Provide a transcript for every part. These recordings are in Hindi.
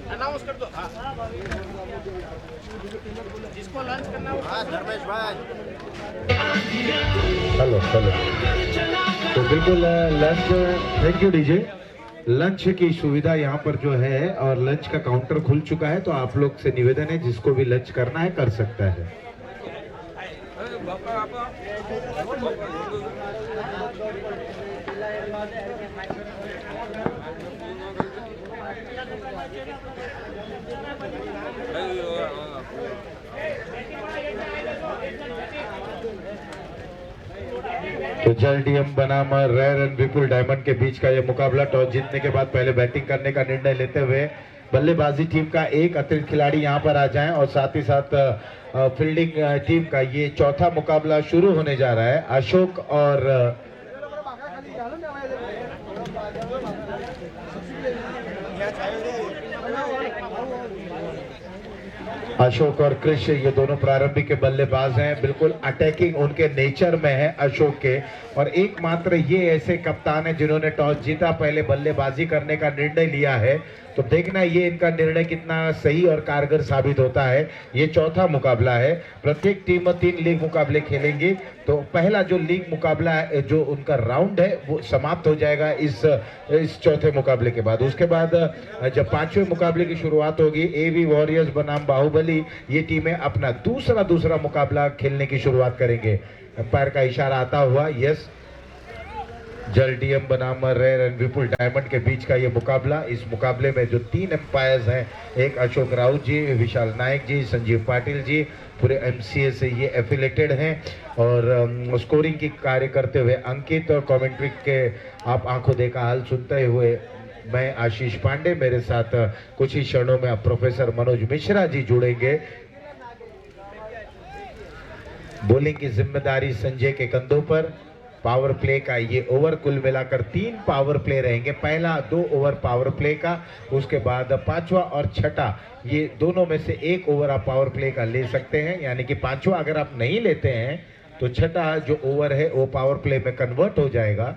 अनाउंस कर दो। जिसको लंच करना हो। हाँ धर्मेश भाई। Hello hello. तो बिल्कुल lunch, thank you DJ. Lunch की सुविधा यहाँ पर जो है और लंच का काउंटर खुल चुका है, तो आप लोग से निवेदन है जिसको भी लंच करना है कर सकता है। तो जल डीएम बनाम रेयर एंड विपुल डायमंड के बीच का यह मुकाबला, टॉस जीतने के बाद पहले बैटिंग करने का निर्णय लेते हुए बल्लेबाजी टीम का एक अतिरिक्त खिलाड़ी यहां पर आ जाएं और साथ ही साथ फील्डिंग टीम का ये चौथा मुकाबला शुरू होने जा रहा है। अशोक और अशोक और कृष ये दोनों प्रारंभिक के बल्लेबाज हैं। बिल्कुल अटैकिंग उनके नेचर में है अशोक के, और एकमात्र ये ऐसे कप्तान हैं जिन्होंने टॉस जीता, पहले बल्लेबाजी करने का निर्णय लिया है। तो देखना ये इनका निर्णय कितना सही और कारगर साबित होता है। ये चौथा मुकाबला है। प्रत्येक टीम 3 लीग मुकाबले खेलेंगी। तो पहला जो लीग मुकाबला है, जो उनका राउंड है, वो समाप्त हो जाएगा इस चौथे मुकाबले के बाद। उसके बाद जब 5वें मुकाबले की शुरुआत होगी, एवी वॉरियर्स बनाम बाहुबली ये टीमें अपना दूसरा मुकाबला खेलने की शुरुआत करेंगे। अंपायर का इशारा आता हुआ यस। जल डीएम बनाम रेयर एंड विपुल डायमंड के बीच का ये मुकाबला। इस मुकाबले में जो 3 एम्पायर्स हैं, एक अशोक राउत जी, विशाल नायक जी, संजीव पाटिल जी, पूरे एमसीए से ये एफिलेटेड हैं। और स्कोरिंग की कार्य करते हुए अंकित, और कमेंट्री के आप आंखों देखा हाल सुनते हुए मैं आशीष पांडे, मेरे साथ कुछ ही क्षणों में अब प्रोफेसर मनोज मिश्रा जी जुड़ेंगे। बॉलिंग की जिम्मेदारी संजय के कंधों पर। पावर प्ले का ये ओवर कुल मिलाकर 3 पावर प्ले रहेंगे। पहला 2 ओवर पावर प्ले का, उसके बाद 5वां और 6ठा, ये दोनों में से 1 ओवर आप पावर प्ले का ले सकते हैं। यानी कि 5वां अगर आप नहीं लेते हैं तो 6ठा जो ओवर है वो पावर प्ले में कन्वर्ट हो जाएगा।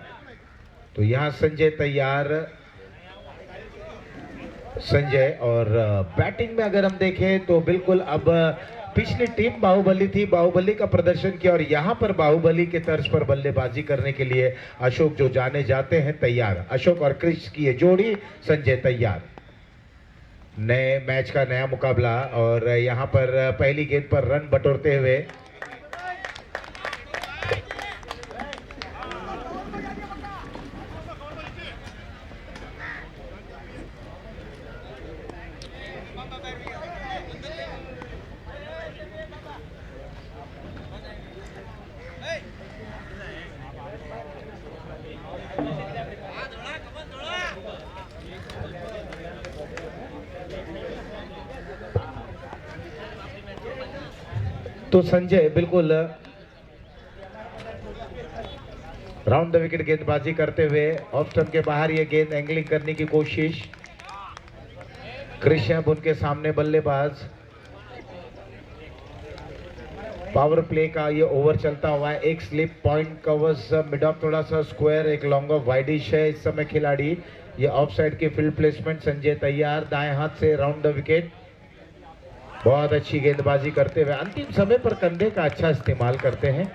तो यहाँ संजय तैयार, संजय। और बैटिंग में अगर हम देखें तो बिल्कुल अब पिछली टीम बाहुबली थी, बाहुबली का प्रदर्शन किया, और यहाँ पर बाहुबली के तर्ज पर बल्लेबाजी करने के लिए अशोक जो जाने जाते हैं तैयार। अशोक और कृष की ये जोड़ी, संजय तैयार। नए मैच का नया मुकाबला, और यहाँ पर पहली गेंद पर रन बटोरते हुए तो संजय बिल्कुल राउंड द विकेट गेंदबाजी करते हुए ऑफ स्टंप के बाहर ये गेंद एंगलिंग करने की कोशिश। कृष्ण उनके सामने बल्लेबाज। पावर प्ले का ये ओवर चलता हुआ है। एक slip point covers mid of थोड़ा सा स्क्वायर, एक लॉन्ग ऑफ वाइडिश है इस समय खिलाड़ी। ये ऑफ साइड की फील्ड प्लेसमेंट। संजय तैयार दाएं हाथ से राउंड द विकेट। बहुत अच्छी गेंदबाजी करते हुए अंतिम समय पर कंधे का अच्छा इस्तेमाल करते हैं,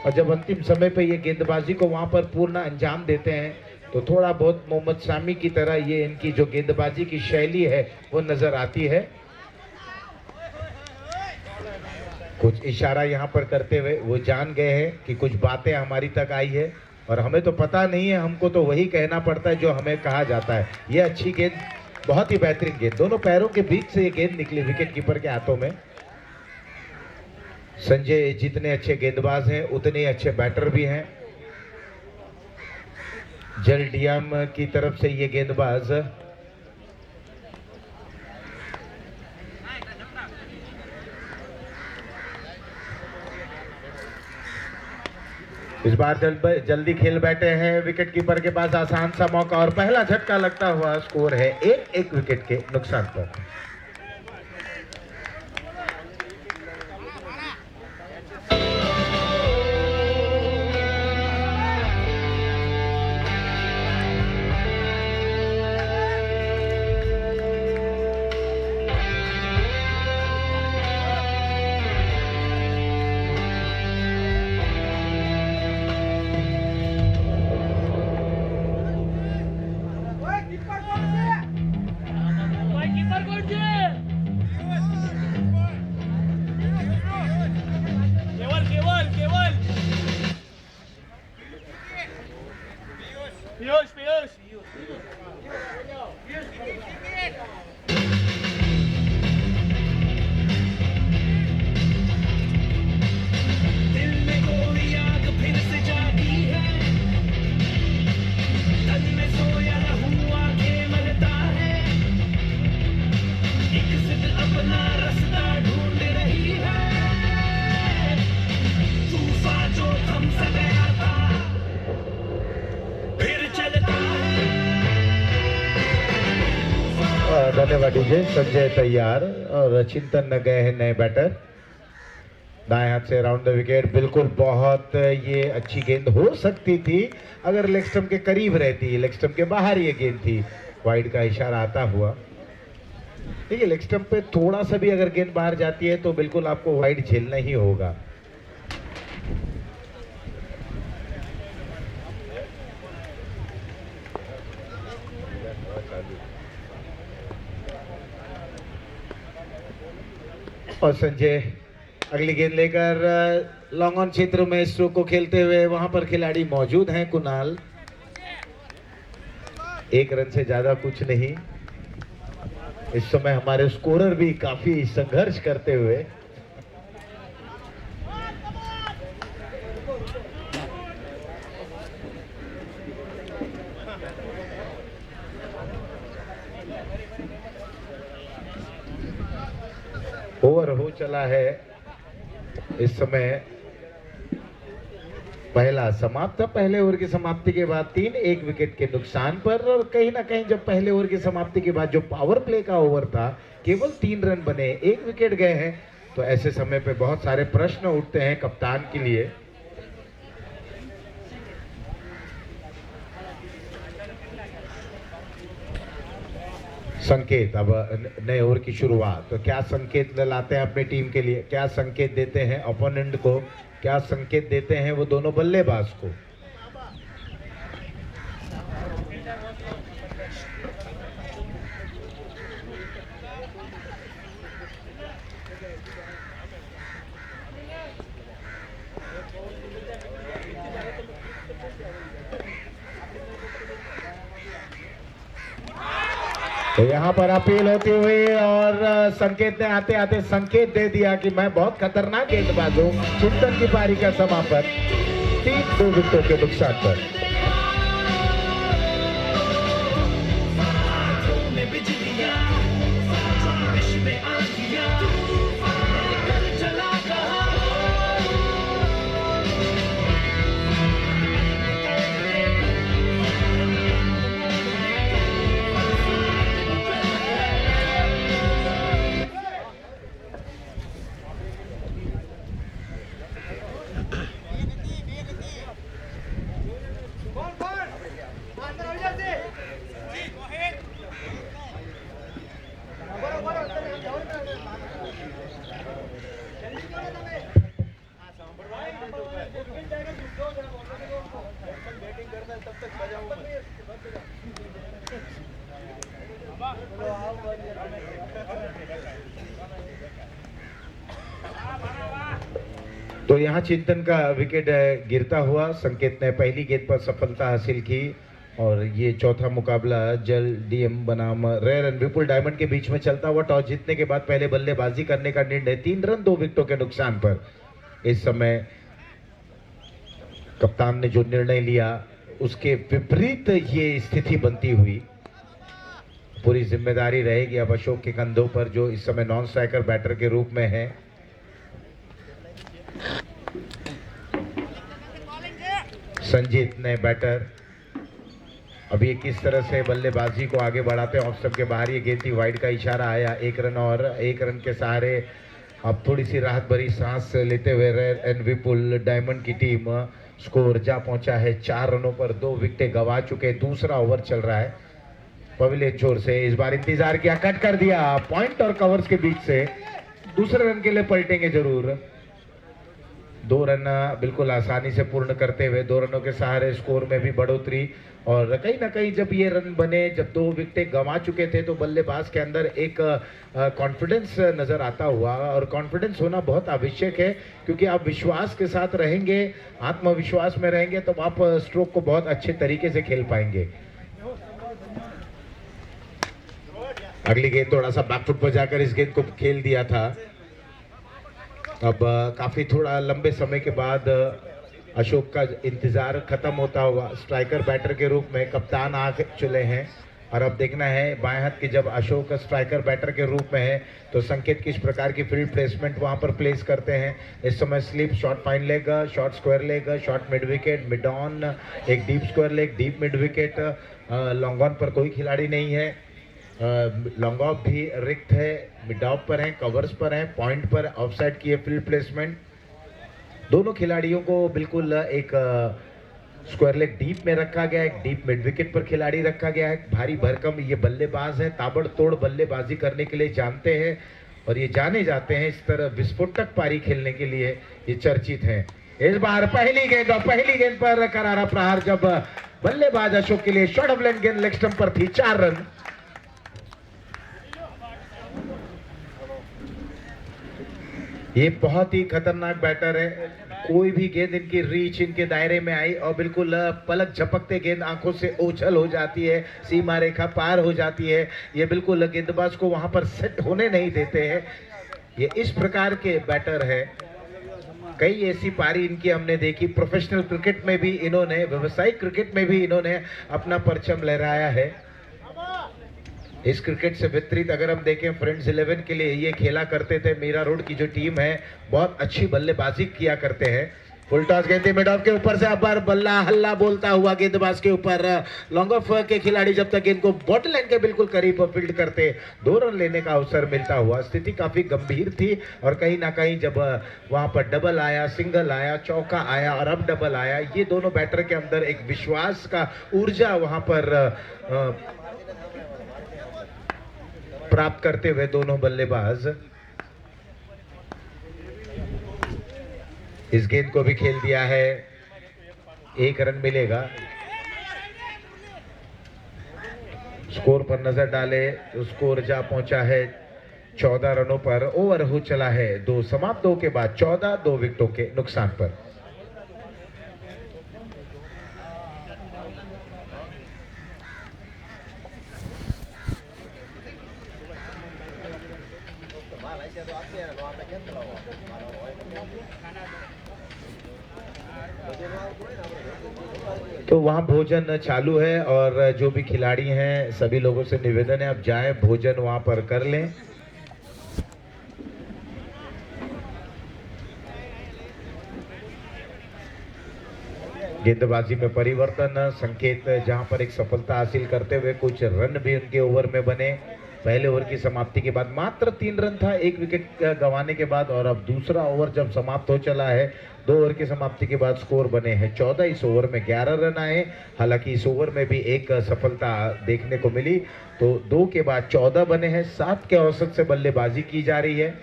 और जब अंतिम समय पर ये गेंदबाजी को वहां पर पूर्ण अंजाम देते हैं तो थोड़ा बहुत मोहम्मद शामी की तरह ये इनकी जो गेंदबाजी की शैली है वो नजर आती है। कुछ इशारा यहाँ पर करते हुए वो जान गए हैं कि कुछ बातें हमारी तक आई है, और हमें तो पता नहीं है, हमको तो वही कहना पड़ता है जो हमें कहा जाता है। ये अच्छी गेंद, बहुत ही बेहतरीन गेंद, दोनों पैरों के बीच से ये गेंद निकली विकेट कीपर के हाथों में। संजय जितने अच्छे गेंदबाज हैं उतने अच्छे बैटर भी हैं। जल डीएम की तरफ से ये गेंदबाज इस बार जल्दी खेल बैठे हैं। विकेट कीपर के पास आसान सा मौका, और पहला झटका लगता हुआ स्कोर है 1 विकेट के नुकसान पर। होगा डीजे। संजय तैयार और चिंतन न गए हैं नए बैटर। दाएं हाथ से राउंड द विकेट, बिल्कुल बहुत ये अच्छी गेंद हो सकती थी अगर लेग स्टंप के करीब रहती। लेग स्टंप के बाहर ये गेंद थी। वाइड का इशारा आता हुआ। देखिए लेग स्टंप पे थोड़ा सा भी अगर गेंद बाहर जाती है तो बिल्कुल आपको वाइड झेलना ही होगा। और संजय अगली गेंद लेकर लॉन्ग ऑन क्षेत्र में स्ट्रोक को खेलते हुए वहां पर खिलाड़ी मौजूद हैं। कुणाल, एक रन से ज्यादा कुछ नहीं। इस समय हमारे स्कोरर भी काफी संघर्ष करते हुए। ओवर हो चला है इस समय। पहला समाप्त। पहले ओवर की समाप्ति के बाद 3 एक विकेट के नुकसान पर। और कहीं ना कहीं जब पहले ओवर की समाप्ति के बाद जो पावर प्ले का ओवर था, केवल 3 रन बने, 1 विकेट गए हैं, तो ऐसे समय पे बहुत सारे प्रश्न उठते हैं कप्तान के लिए। संकेत, अब नए ओवर की शुरुआत, तो क्या संकेत लाते हैं अपनी टीम के लिए, क्या संकेत देते हैं ओपोनेंट को, क्या संकेत देते हैं वो दोनों बल्लेबाज को। तो यहाँ पर अपील होती हुई और संकेत ने आते आते संकेत दे दिया कि मैं बहुत खतरनाक गेंदबाज हूं। चिंतन की पारी का समापन 3-2 विकेटों के नुकसान पर। तो यहाँ चिंतन का विकेट गिरता हुआ संकेत ने पहली गेंद पर सफलता हासिल की। और ये चौथा मुकाबला जल डीएम बनाम रेयर एंड विपुल डायमंड के बीच में चलता हुआ। टॉस जीतने के बाद पहले बल्लेबाजी करने का निर्णय, 3 रन 2 विकेटों के नुकसान पर। इस समय कप्तान ने जो निर्णय लिया उसके विपरीत ये स्थिति बनती हुई। पूरी जिम्मेदारी रहेगी अब अशोक के कंधों पर, जो इस समय नॉन स्ट्राइकर बैटर के रूप में है। संजीत ने बैटर, अब ये किस तरह से बल्लेबाजी को आगे बढ़ाते हैं। ऑफ स्टंप के बाहर ये गेंद थी, वाइड का इशारा आया। 1 रन और 1 रन के सहारे अब थोड़ी सी राहत भरी सांस लेते हुए रेयर एंड विपुल डायमंड की टीम स्कोर जा पहुंचा है 4 रनों पर। 2 विकेटें गंवा चुके। दूसरा ओवर चल रहा है पवेलियन छोर से। इस बार इंतजार किया, कट कर दिया पॉइंट और कवर्स के बीच से। दूसरे रन के लिए पलटेंगे जरूर। 2 रन बिल्कुल आसानी से पूर्ण करते हुए 2 रनों के सहारे स्कोर में भी बढ़ोतरी। और कहीं ना कहीं जब ये रन बने, जब 2 विकेटें गंवा चुके थे, तो बल्लेबाज के अंदर एक कॉन्फिडेंस नजर आता हुआ। और कॉन्फिडेंस होना बहुत आवश्यक है, क्योंकि आप विश्वास के साथ रहेंगे, आत्मविश्वास में रहेंगे, तब आप स्ट्रोक को बहुत अच्छे तरीके से खेल पाएंगे। अगली गेंद थोड़ा सा बैकफुट पर जाकर इस गेंद को खेल दिया था। अब काफी थोड़ा लंबे समय के बाद अशोक का इंतजार खत्म होता हुआ स्ट्राइकर बैटर के रूप में कप्तान आ चले हैं। और अब देखना है बाएं हाथ की जब अशोक स्ट्राइकर बैटर के रूप में है तो संकेत किस प्रकार की फील्ड प्लेसमेंट वहां पर प्लेस करते हैं। इस समय slip, short fine leg, short square leg, short mid wicket, mid on, एक deep square leg, deep mid wicket. Long on पर कोई खिलाड़ी नहीं है। लॉन्ग ऑफ भी रिक्त है, मिड ऑफ पर है, कवर्स पर है, पॉइंट पर ऑफसाइड की है फील्ड प्लेसमेंट। दोनों खिलाड़ियों को बिल्कुल एक स्क्वायर लेग डीप में रखा गया है, एक डीप मिड विकेट पर खिलाड़ी रखा गया है। भारी भरकम ये बल्लेबाज है, ताबड़तोड़ बल्लेबाजी करने के लिए जानते हैं और ये जाने जाते हैं इस तरह विस्फोटक पारी खेलने के लिए ये चर्चित हैं। इस बार पहली गेंद पर करारा प्रहार जब बल्लेबाज अशोक के लिए शॉर्ट ऑफ लेंथ गेंद लेग स्टंप पर थी, 4 रन। ये बहुत ही खतरनाक बैटर है, कोई भी गेंद इनकी रीच, इनके दायरे में आई और बिल्कुल पलक झपकते गेंद आंखों से ओझल हो जाती है, सीमा रेखा पार हो जाती है। ये बिल्कुल गेंदबाज को वहां पर सेट होने नहीं देते हैं। ये इस प्रकार के बैटर है। कई ऐसी पारी इनकी हमने देखी, प्रोफेशनल क्रिकेट में भी इन्होंने, व्यावसायिक क्रिकेट में भी इन्होंने अपना परचम लहराया है। इस क्रिकेट से विपरीत अगर हम देखें फ्रेंड्स 11 के लिए ये खेला करते थे। मीरा रोड की जो टीम है बहुत अच्छी बल्लेबाजी किया करते हैं। फुल टॉस गेंद मिड ऑफ के ऊपर से अब बार बल्ला हल्ला बोलता हुआ गेंदबाज के ऊपर, लॉन्ग ऑफ के खिलाड़ी जब तक इनको बॉटल लाइन के बिल्कुल करीब फील्ड करते 2 रन लेने का अवसर मिलता हुआ। स्थिति काफी गंभीर थी और कहीं ना कहीं जब वहां पर डबल आया, सिंगल आया, चौका आया और अब डबल आया, ये दोनों बैटर के अंदर एक विश्वास का ऊर्जा वहां पर प्राप्त करते हुए दोनों बल्लेबाज इस गेंद को भी खेल दिया है। 1 रन मिलेगा। स्कोर पर नजर डाले तो स्कोर जा पहुंचा है 14 रनों पर। ओवर हो चला है 2 समाप्त 2 के बाद 14, 2 विकेटों के नुकसान पर। तो वहाँ भोजन चालू है और जो भी खिलाड़ी हैं सभी लोगों से निवेदन है अब जाएं, भोजन वहाँ पर कर लें। गेंदबाजी में परिवर्तन संकेत, जहां पर एक सफलता हासिल करते हुए कुछ रन भी उनके ओवर में बने। पहले ओवर की समाप्ति के बाद मात्र 3 रन था 1 विकेट गंवाने के बाद, और अब दूसरा ओवर जब समाप्त हो चला है 2 ओवर की समाप्ति के बाद स्कोर बने हैं 14। इस ओवर में 11 रन आए। हालांकि इस ओवर में भी एक सफलता देखने को मिली, तो 2 के बाद 14 बने हैं। 7 के औसत से बल्लेबाजी की जा रही है।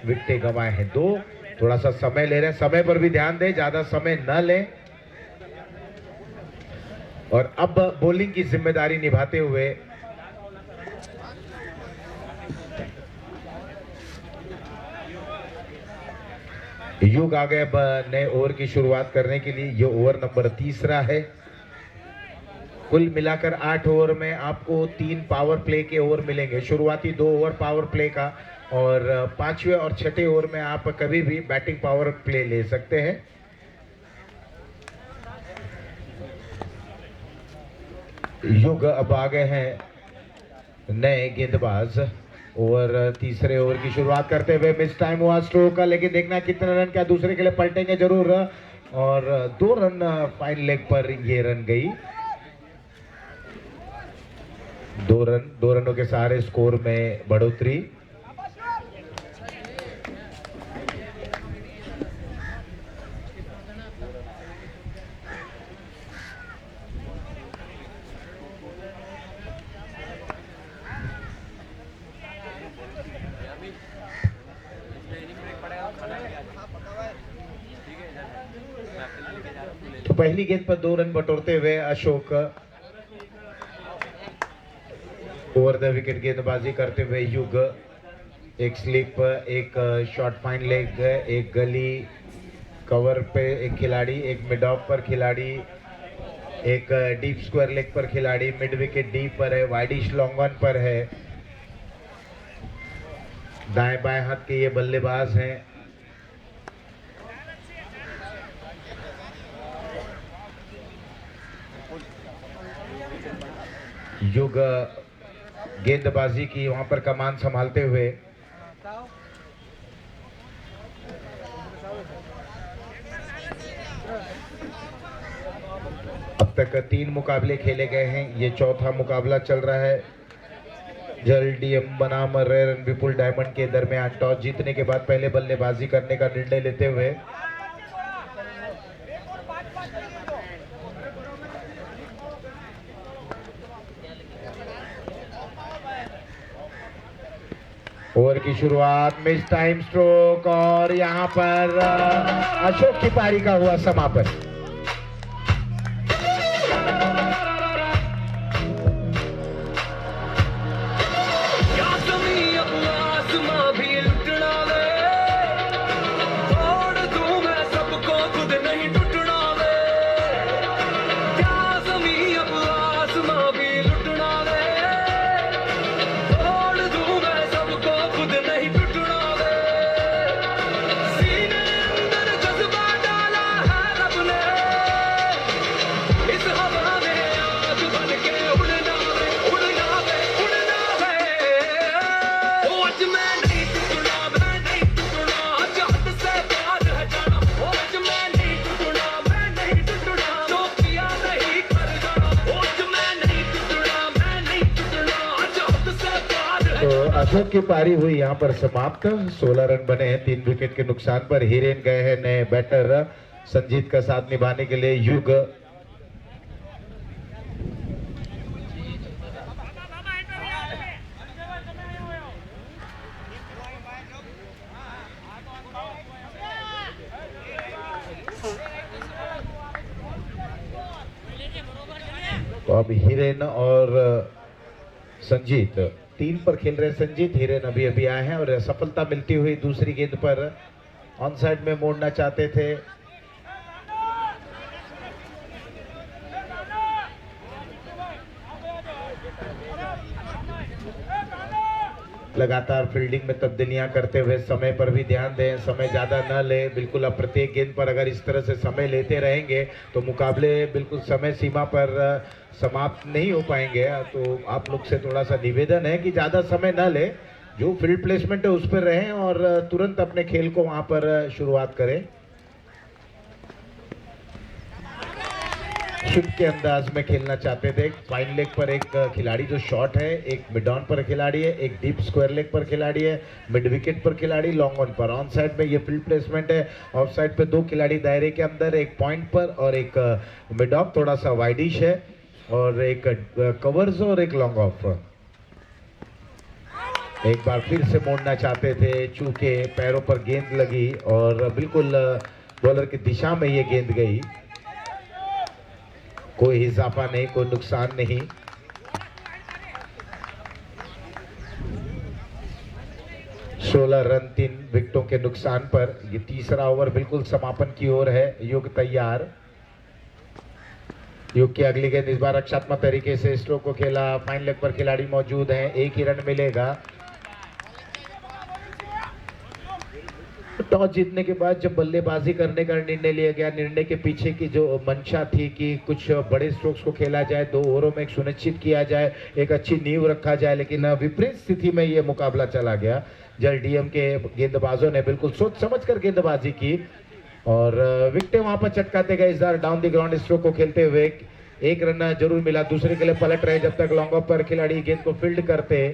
विकेटें गंवाए हैं 2। थोड़ा सा समय ले रहे हैं, समय पर भी ध्यान दें, ज्यादा समय न लें। और अब बॉलिंग की जिम्मेदारी निभाते हुए युग आ गए अब नए ओवर की शुरुआत करने के लिए। ये ओवर नंबर 3 है। कुल मिलाकर 8 ओवर में आपको 3 पावर प्ले के ओवर मिलेंगे। शुरुआती 2 ओवर पावर प्ले का, और 5वें और 6ठे ओवर में आप कभी भी बैटिंग पावर प्ले ले सकते हैं। युग अब आ गए हैं नए गेंदबाज। ओवर 3रे ओवर की शुरुआत करते हुए मिस टाइम हुआ स्ट्रोक का, लेकिन देखना कितने रन, क्या दूसरे के लिए पलटेंगे जरूर। और 2 रन फाइन लेग पर ये रन गई। 2 रनों के सहारे स्कोर में बढ़ोतरी। तो पहली गेंद पर 2 रन बटोरते हुए अशोक ओवर द विकेट गेंदबाजी करते हुए युग। एक स्लिप, एक शॉर्ट फाइन लेग, एक गली कवर पे एक खिलाड़ी, एक मिड ऑफ पर खिलाड़ी, एक डीप स्क्वायर लेग पर खिलाड़ी, मिड विकेट डीप पर है, वाइडिश लॉन्ग ऑन पर है। दाएं बाएं हाथ के ये बल्लेबाज हैं। युग गेंदबाजी की वहां पर कमान संभालते हुए अब तक 3 मुकाबले खेले गए हैं। ये चौथा मुकाबला चल रहा है। जल डीएम बनाम रेयर विपुल डायमंड के दरमियान टॉस जीतने के बाद पहले बल्लेबाजी करने का निर्णय लेते हुए ओवर की शुरुआत, मिस टाइम स्ट्रोक और यहां पर अशोक की पारी का हुआ समापन। अशोक की पारी हुई यहां पर समाप्त। 16 रन बने हैं 3 विकेट के नुकसान पर। हिरेन गए हैं नए बैटर संजीत का साथ निभाने के लिए। युग तो अब हिरेन और संजीत 3 पर खेल रहे। संजीत, हिरेन अभी अभी आए हैं और सफलता मिलती हुई दूसरी गेंद पर ऑन साइड में मोड़ना चाहते थे। लगातार फील्डिंग में तब्दीलियां करते हुए समय पर भी ध्यान दें, समय ज़्यादा न ले। बिल्कुल अब प्रत्येक गेंद पर अगर इस तरह से समय लेते रहेंगे तो मुकाबले बिल्कुल समय सीमा पर समाप्त नहीं हो पाएंगे। तो आप लोग से थोड़ा सा निवेदन है कि ज़्यादा समय न ले, जो फील्ड प्लेसमेंट है उस पर रहें और तुरंत अपने खेल को वहाँ पर शुरुआत करें। शिफ्ट के अंदाज में खेलना चाहते थे। फाइन लेग पर एक खिलाड़ी जो शॉट है, एक मिड ऑन पर खिलाड़ी है, एक डीप स्क्वायर लेग पर खिलाड़ी है, मिड विकेट पर खिलाड़ी, लॉन्ग ऑन पर। ऑन साइड में ये फील्ड प्लेसमेंट है। ऑफ साइड पे 2 खिलाड़ी दायरे के अंदर, एक पॉइंट पर और एक मिड ऑफ थोड़ा सा वाइडिश है, और एक कवर्स और एक लॉन्ग ऑफ। एक बार फिर से मोड़ना चाहते थे, चूंकि पैरों पर गेंद लगी और बिल्कुल बॉलर की दिशा में ये गेंद गई। कोई इजाफा नहीं, कोई नुकसान नहीं। सोलह रन 3 विकेटों के नुकसान पर ये तीसरा ओवर बिल्कुल समापन की ओर है। युग तैयार। युग की अगली गेंद इस बार रक्षात्मक तरीके से स्ट्रोक को खेला। फाइन लेग पर खिलाड़ी मौजूद है, 1 ही रन मिलेगा। टॉस जीतने के बाद जब बल्लेबाजी करने का निर्णय लिया गया, निर्णय के पीछे की जो मंशा थी कि कुछ बड़े स्ट्रोक्स को खेला जाए, 2 ओवरों में एक सुनिश्चित किया जाए, एक अच्छी नींव रखा जाए, लेकिन विपरीत स्थिति में यह मुकाबला चला गया। जल डीएम के गेंदबाजों ने बिल्कुल सोच समझकर गेंदबाजी की और विकेटें वहां पर चटकाते गए। इस बार डाउन द ग्राउंड स्ट्रोक को खेलते हुए 1 रन जरूर मिला। दूसरे के लिए पलट रहे जब तक लॉन्ग ऑफ पर खिलाड़ी गेंद को फील्ड करते।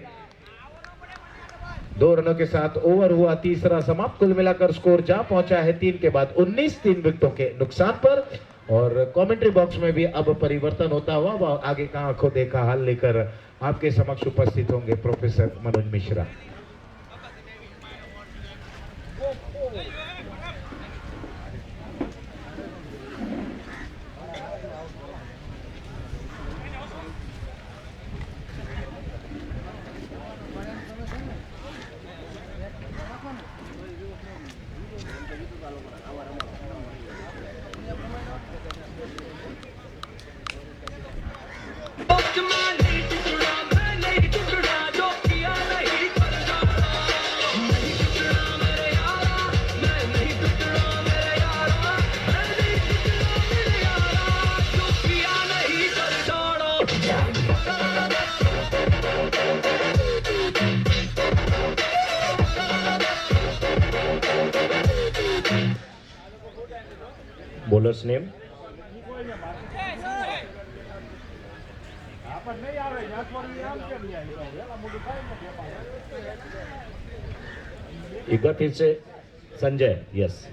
2 रनों के साथ ओवर हुआ तीसरा समाप्त। कुल मिलाकर स्कोर जा पहुंचा है 3 के बाद 19, 3 विकेटों के नुकसान पर। और कमेंट्री बॉक्स में भी अब परिवर्तन होता हुआ आगे का आंखों देखा हाल लेकर आपके समक्ष उपस्थित होंगे professor Manoj Mishra. Bowler's name? एक बार फिर से संजय, यस।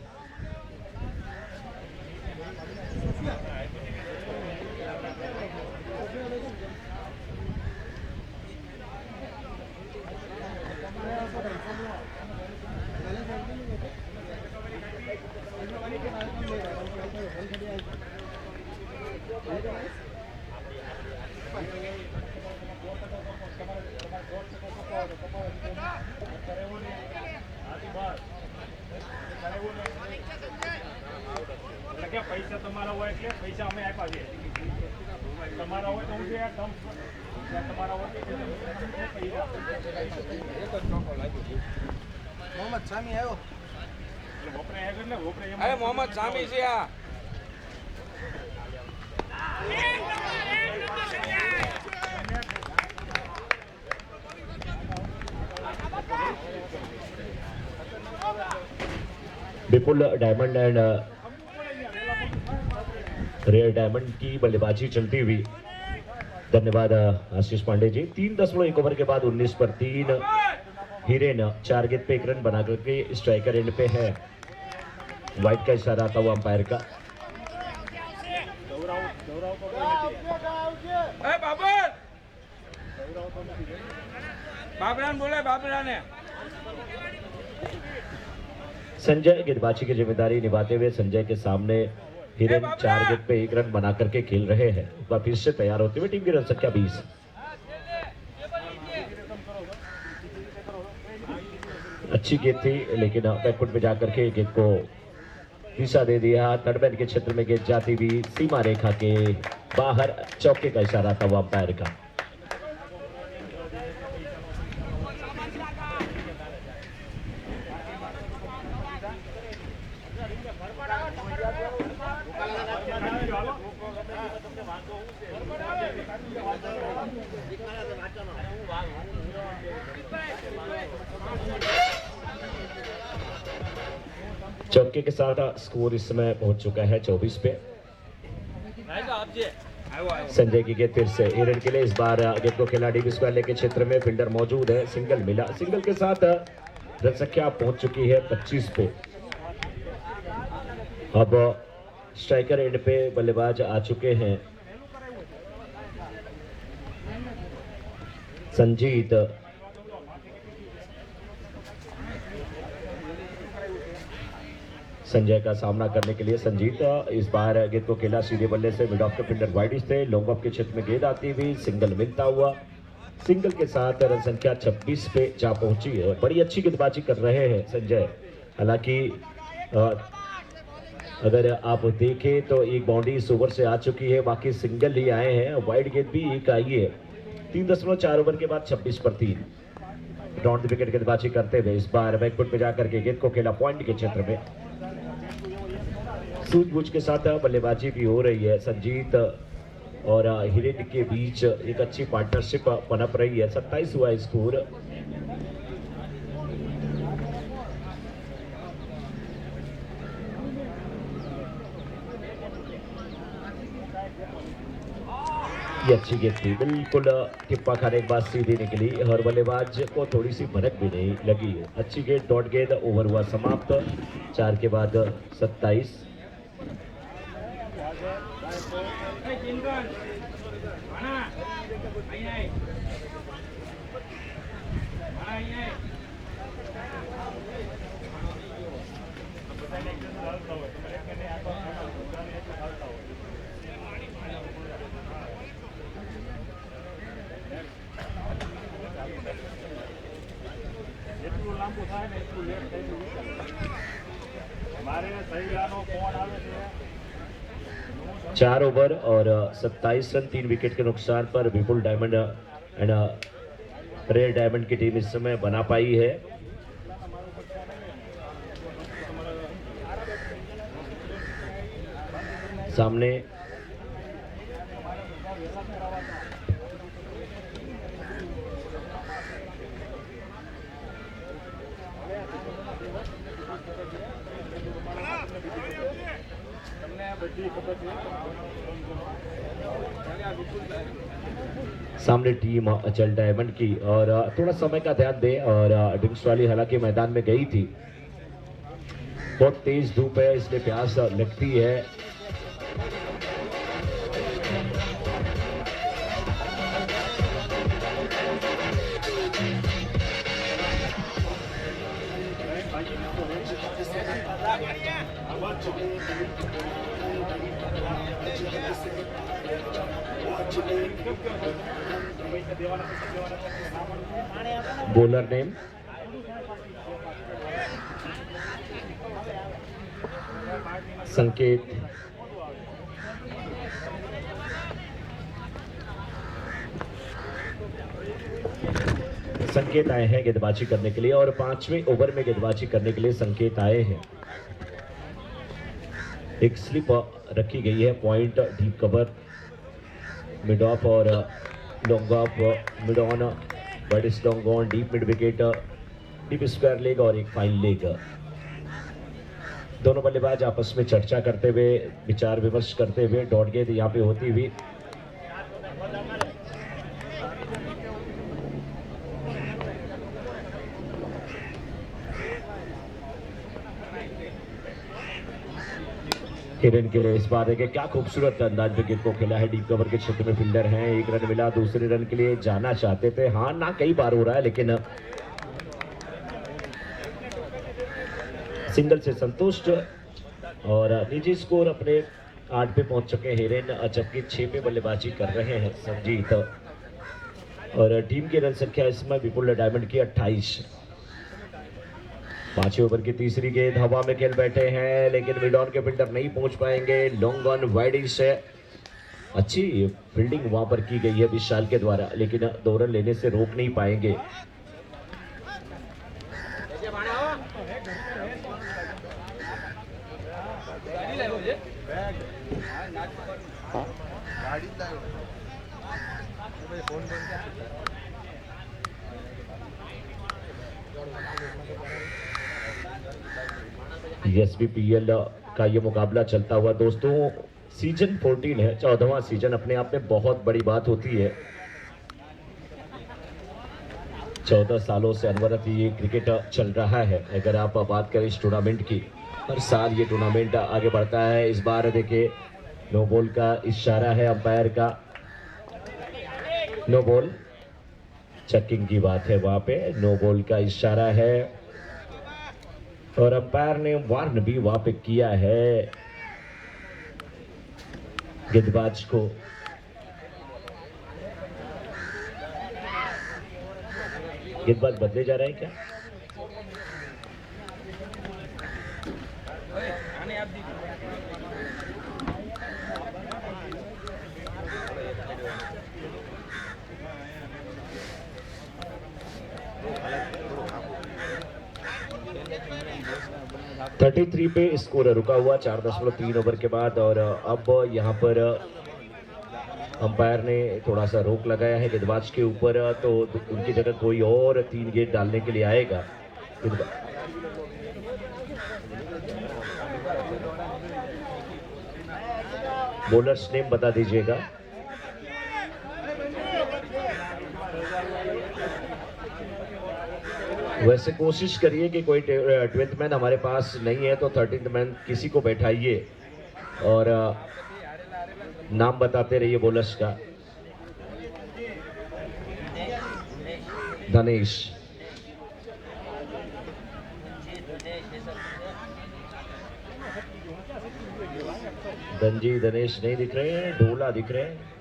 પૈસા તમારા હોય એટલે પૈસા અમે આપ્યા છે તમારા હોય તો હું જે તમારા હોય મોહમ્મદ સામી આવ્યો વપરાય આગળ ને વપરાય અરે મોહમ્મદ સામી છે આ विपुल डायमंड एंड रेयर डायमंड की बल्लेबाजी चलती हुई। धन्यवाद आशीष पांडे जी। 3.1 ओवर के बाद 19 पर 3 हिरेन 4 गेंद पे 1 रन बना करके स्ट्राइकर एंड पे है। वाइट का इशारा आता हुआ अंपायर का। संजय गेंदबाजी की जिम्मेदारी निभाते हुए संजय के सामने हिरेन 4 गेंद पे 1 रन बना करके खेल रहे हैं। एक बार फिर से तैयार होते हुए टीम की रन संख्या 20। अच्छी गेंद थी लेकिन बैकफुट पे जाकर के गेंद को दिशा दे दिया। थर्ड मैन के क्षेत्र में गेंद जाती हुई सीमा रेखा के बाहर। चौके का इशारा था वो अंपायर का। चौके के साथ स्कोर इस समय पहुंच चुका है 24 पे। संजय की गेंद फिर से हिरेन के लिए। इस बार गेंद को खिलाड़ी स्क्वायर के क्षेत्र में फील्डर मौजूद है। सिंगल मिला। सिंगल के साथ रन संख्या पहुंच चुकी है 25 पे। अब स्ट्राइकर एंड पे बल्लेबाज आ चुके हैं संजीत। संजय का सामना करने के लिए संजीत इस बार गेंद को खेला सीधे बल्ले से। मिड ऑफ के फील्डर वाइड थे। लॉन्ग ऑफ के क्षेत्र में गेंद आती हुई सिंगल मिलता हुआ। सिंगल के साथ रन संख्या 26 पे जा पहुंची है। बड़ी अच्छी गेंदबाजी कर रहे हैं संजय। हालांकि अगर आप देखें तो एक बाउंड्री इस ओवर से आ चुकी है, बाकी सिंगल ही आए हैं। वाइड गेंद भी एक आई है। 3.4 ओवर के बाद 26 पर 3 राउंड विकेट गेंदबाजी करते हुए इस बार बैकफुट पे जाकर के गेंद को खेला पॉइंट के क्षेत्र में। सूझबूझ के साथ बल्लेबाजी भी हो रही है। संजीत और हिरेन के बीच एक अच्छी पार्टनरशिप पनप रही है। 27 हुआ स्कोर। ये अच्छी गेंद थी, बिल्कुल टिप्पा खाने के बाद सीधी निकली। हर बल्लेबाज को थोड़ी सी भनक भी नहीं लगी। अच्छी गेंद, डॉट गेंद। ओवर हुआ समाप्त 4 के बाद 27। લાંબુ થાય ને એટલું લેટ થઈ ગયું મારે સહી લાનો ફોન આવે છે। 4 ओवर और 27 रन 3 विकेट के नुकसान पर विपुल डायमंड एंड रेयर डायमंड की टीम इस समय बना पाई है। सामने તમને બધી ખબર છે सामने टीम अचल डायमंड की और थोड़ा समय का ध्यान दें और ड्रिंक्स वाली हालांकि मैदान में गई थी, बहुत तेज धूप है इसलिए प्यास लगती है। बॉलर नेम संकेत, संकेत आए हैं गेंदबाजी करने के लिए और 5वें ओवर में गेंदबाजी करने के लिए संकेत आए हैं। एक स्लिप रखी गई है, point deep cover mid off और long off mid on, but इस long on deep mid wicket, deep square leg और एक फाइन लेग। दोनों बल्लेबाज आपस में चर्चा करते हुए, विचार विमर्श करते हुए, डॉट गेंद यहाँ पे होती हुई हिरन के लिए इस बार देखिए क्या खूबसूरत अंदाज में गेंद को खेला है। डीप कवर के क्षेत्र में फील्डर हैं, एक रन मिला, दूसरे रन के लिए जाना चाहते थे, हाँ ना कई बार हो रहा है लेकिन सिंगल से संतुष्ट और निजी स्कोर अपने 8 पे पहुंच चुके हैं हिरन, जबकि 6 पे बल्लेबाजी कर रहे हैं संजीत और टीम की रन संख्या इसमें विपुल डायमंड की 28। 5वें ओवर की तीसरी गेंद हवा में खेल बैठे हैं लेकिन मिड ऑन के फील्डर नहीं पहुंच पाएंगे। लॉन्ग ऑन वाइड से अच्छी फील्डिंग वहां पर की गई है विशाल के द्वारा, लेकिन 2 रन लेने से रोक नहीं पाएंगे। एसबीपीएल का ये मुकाबला चलता हुआ दोस्तों सीजन 14 है, 14वां सीजन अपने आप में बहुत बड़ी बात होती है। 14 सालों से अनवरत ये क्रिकेट चल रहा है। अगर आप बात करें इस टूर्नामेंट की, हर साल ये टूर्नामेंट आगे बढ़ता है। इस बार देखिए नो बॉल का इशारा है अंपायर का, नो बॉल, चेकिंग की बात है वहां पे, नो बॉल का इशारा है और अंपायर ने वार्न भी वहां पे किया है गेंदबाज को। गेंदबाज बदले जा रहे हैं क्या? थर्टी 33 पे स्कोर रुका हुआ 4.3 ओवर के बाद और अब यहाँ पर अंपायर ने थोड़ा सा रोक लगाया है गेंदबाज के ऊपर, तो उनकी जगह कोई और 3 गेंद डालने के लिए आएगा। बॉलर्स नेम बता दीजिएगा। वैसे कोशिश करिए कि कोई 12th मैन हमारे पास नहीं है तो 13th मैन किसी को बैठाइए और नाम बताते रहिए बॉलर्स का। धनेश, धनजी, धनेश नहीं दिख रहे हैं, ढोला दिख रहे हैं।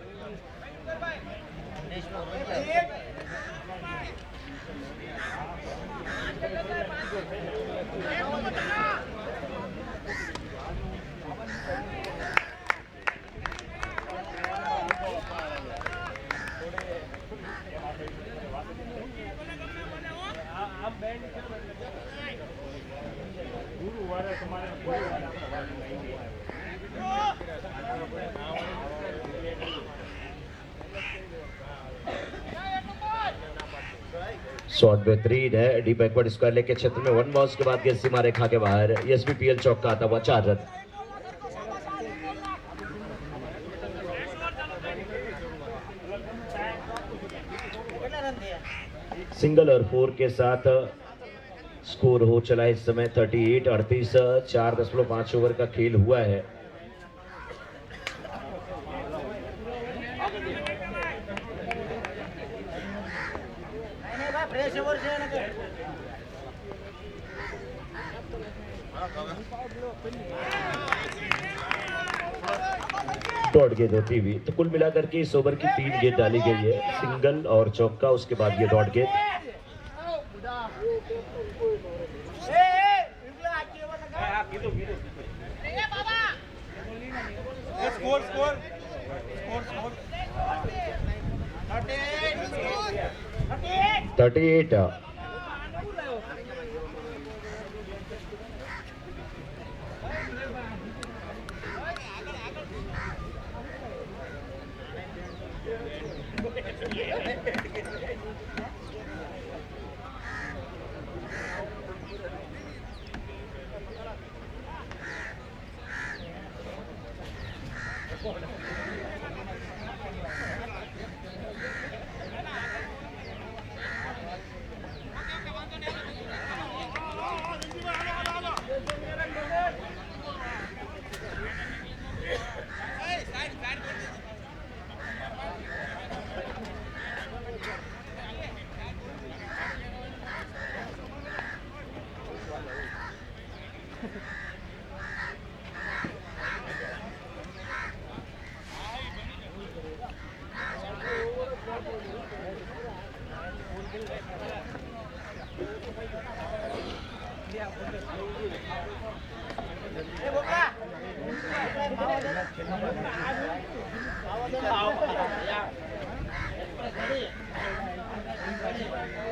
शॉट बेहतरीन है, डी बैकवर्ड स्क्वायर लेके क्षेत्र में 1 बॉल्स के बाद गेंद सीमा रेखा के बाहर। एसबीपीएल चौक का आता हुआ 4 रन। सिंगल और 4 के साथ स्कोर हो चला है इस समय 38-38। 4.5 ओवर का खेल हुआ है। डॉट गेंद होती हुई, तो कुल मिलाकर के इस ओवर की 3 गेंद डाली गई है, सिंगल और चौका, उसके बाद ये डॉट गेंद। Score score 38।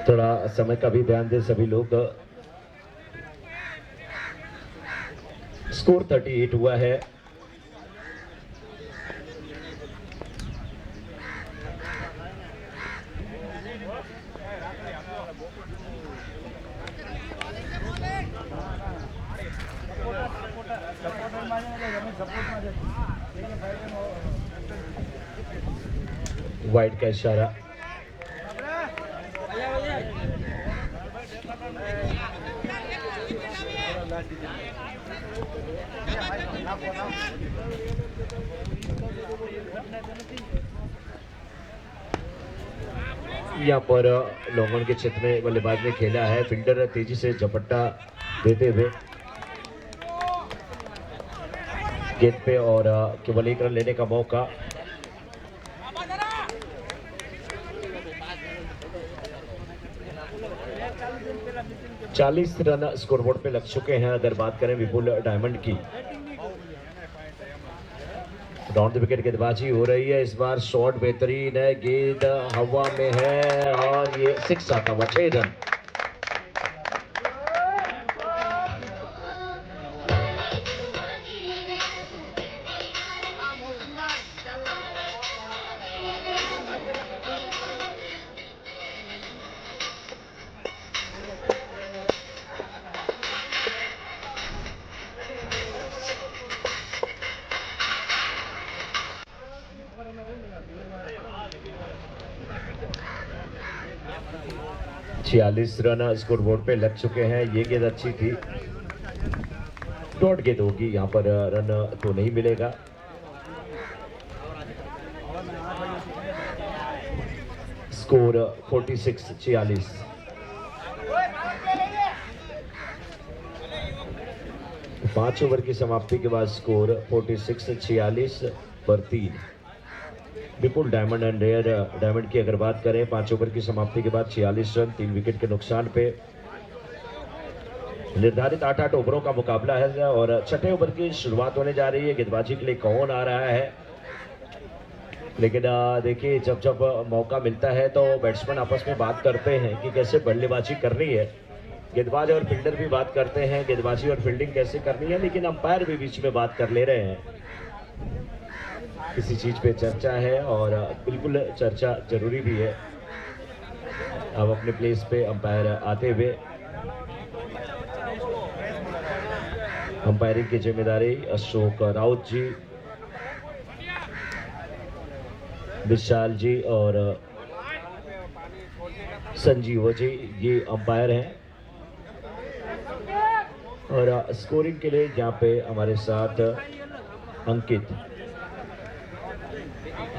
थोड़ा समय का भी ध्यान दें सभी लोग। स्कोर 38 हुआ है। वाइड का इशारा। यहाँ पर लॉन्गऑन के क्षेत्र में बल्लेबाज ने खेला है। फील्डर तेजी से झपट्टा देते हुए गेंद पे और केवल 1 रन लेने का मौका। चालीस रन स्कोरबोर्ड पे लग चुके हैं। अगर बात करें विपुल डायमंड की, राउंड द विकेट गेंदबाजी हो रही है। इस बार शॉट बेहतरीन है, गेंद हवा में है और ये 6 आता हुआ 6 रन। छियालीस रन स्कोरबोर्ड पे लग चुके हैं। ये गेंद अच्छी थी, डॉट गेंद होगी, यहाँ पर रन तो नहीं मिलेगा। स्कोर 46-46। पांच ओवर की समाप्ति के बाद स्कोर 46-46 पर 3। विपुल डायमंड एंड रेयर डायमंड की अगर बात करें, 5 ओवर की समाप्ति के बाद 46 रन, 3 विकेट के नुकसान पे। निर्धारित 8-8 ओवरों का मुकाबला है और छठे ओवर की शुरुआत होने जा रही है। गेंदबाजी के लिए कौन आ रहा है, लेकिन देखिए जब जब मौका मिलता है तो बैट्समैन आपस में बात करते हैं कि कैसे बल्लेबाजी करनी है। गेंदबाज और फील्डर भी बात करते हैं गेंदबाजी और फील्डिंग कैसे करनी है, लेकिन अंपायर भी बीच में बात कर ले रहे हैं। किसी चीज पे चर्चा है और बिल्कुल चर्चा जरूरी भी है। अब अपने प्लेस पे अंपायर आते हुए अंपायरिंग की जिम्मेदारी अशोक राउत जी, विशाल जी और संजीव जी ये अंपायर हैं और स्कोरिंग के लिए यहाँ पे हमारे साथ अंकित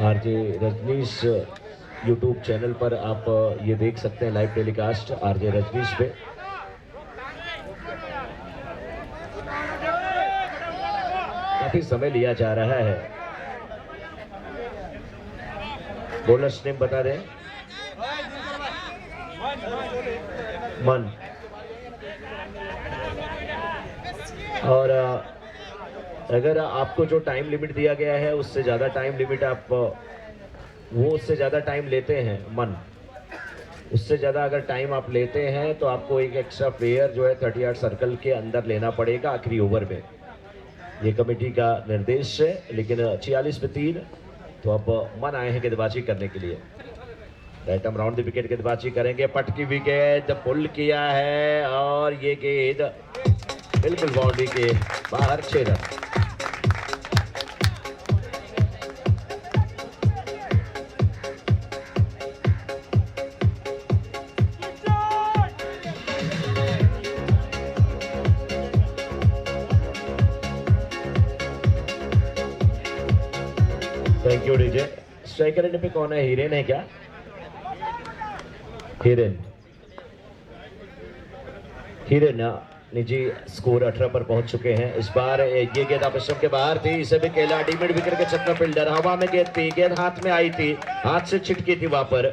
आरजे रजनीश यूट्यूब चैनल पर आप ये देख सकते हैं लाइव टेलीकास्ट आरजे रजनीश पे। काफी समय लिया जा रहा है। बोनस नेम बता दें। मन और अगर आपको जो टाइम लिमिट दिया गया है उससे ज़्यादा टाइम लिमिट आप वो उससे ज़्यादा टाइम लेते हैं मन उससे ज़्यादा अगर टाइम आप लेते हैं तो आपको एक एक्स्ट्रा प्लेयर जो है 38 सर्कल के अंदर लेना पड़ेगा आखिरी ओवर में। ये कमेटी का निर्देश है। लेकिन 46 पे 3 तो अब मन आए हैं गेंदबाजी करने के लिए। Right arm round the wicket गेंदबाजी करेंगे। पट की विकेट पुल किया है और ये गेंद बिल्कुल बाउंड्री के बाहर 6 run. Thank you DJ. Striker end पे कौन है? हिरेन है क्या? हिरेन निजी स्कोर 18 पर पहुंच चुके हैं। इस बार ये गेंद आपस के बाहर थी। इसे भी खेला मिड विकेट के छक्का फील्डर हवा में गेंद थी। गेंद हाथ में आई थी, हाथ से छिटकी थी, वहां पर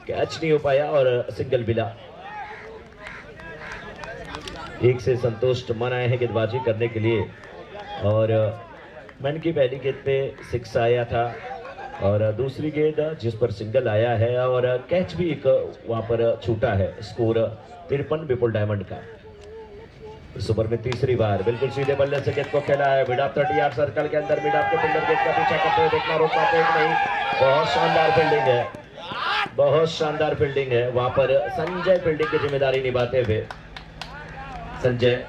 कैच नहीं हो पाया और सिंगल मिला। एक से संतुष्ट मन आए हैं गेंदबाजी करने के लिए और मन की पहली गेंद पे 6 आया था और दूसरी गेंद जिस पर सिंगल आया है और कैच भी एक वहां पर छूटा है। स्कोर 53 विपुल डायमंड का। इस ओवर में तीसरी बार बिल्कुल सीधे बल्ले से गेंद को खेला है। मिड ऑफ 38 सर्कल के अंदर मिड ऑफ के फील्डर गेंद का पीछा करते हुए देखना रोक पाते नहीं। बहुत शानदार फील्डिंग है, बहुत शानदार फील्डिंग है। वहां पर संजय फील्डिंग की जिम्मेदारी निभाते हुए संजय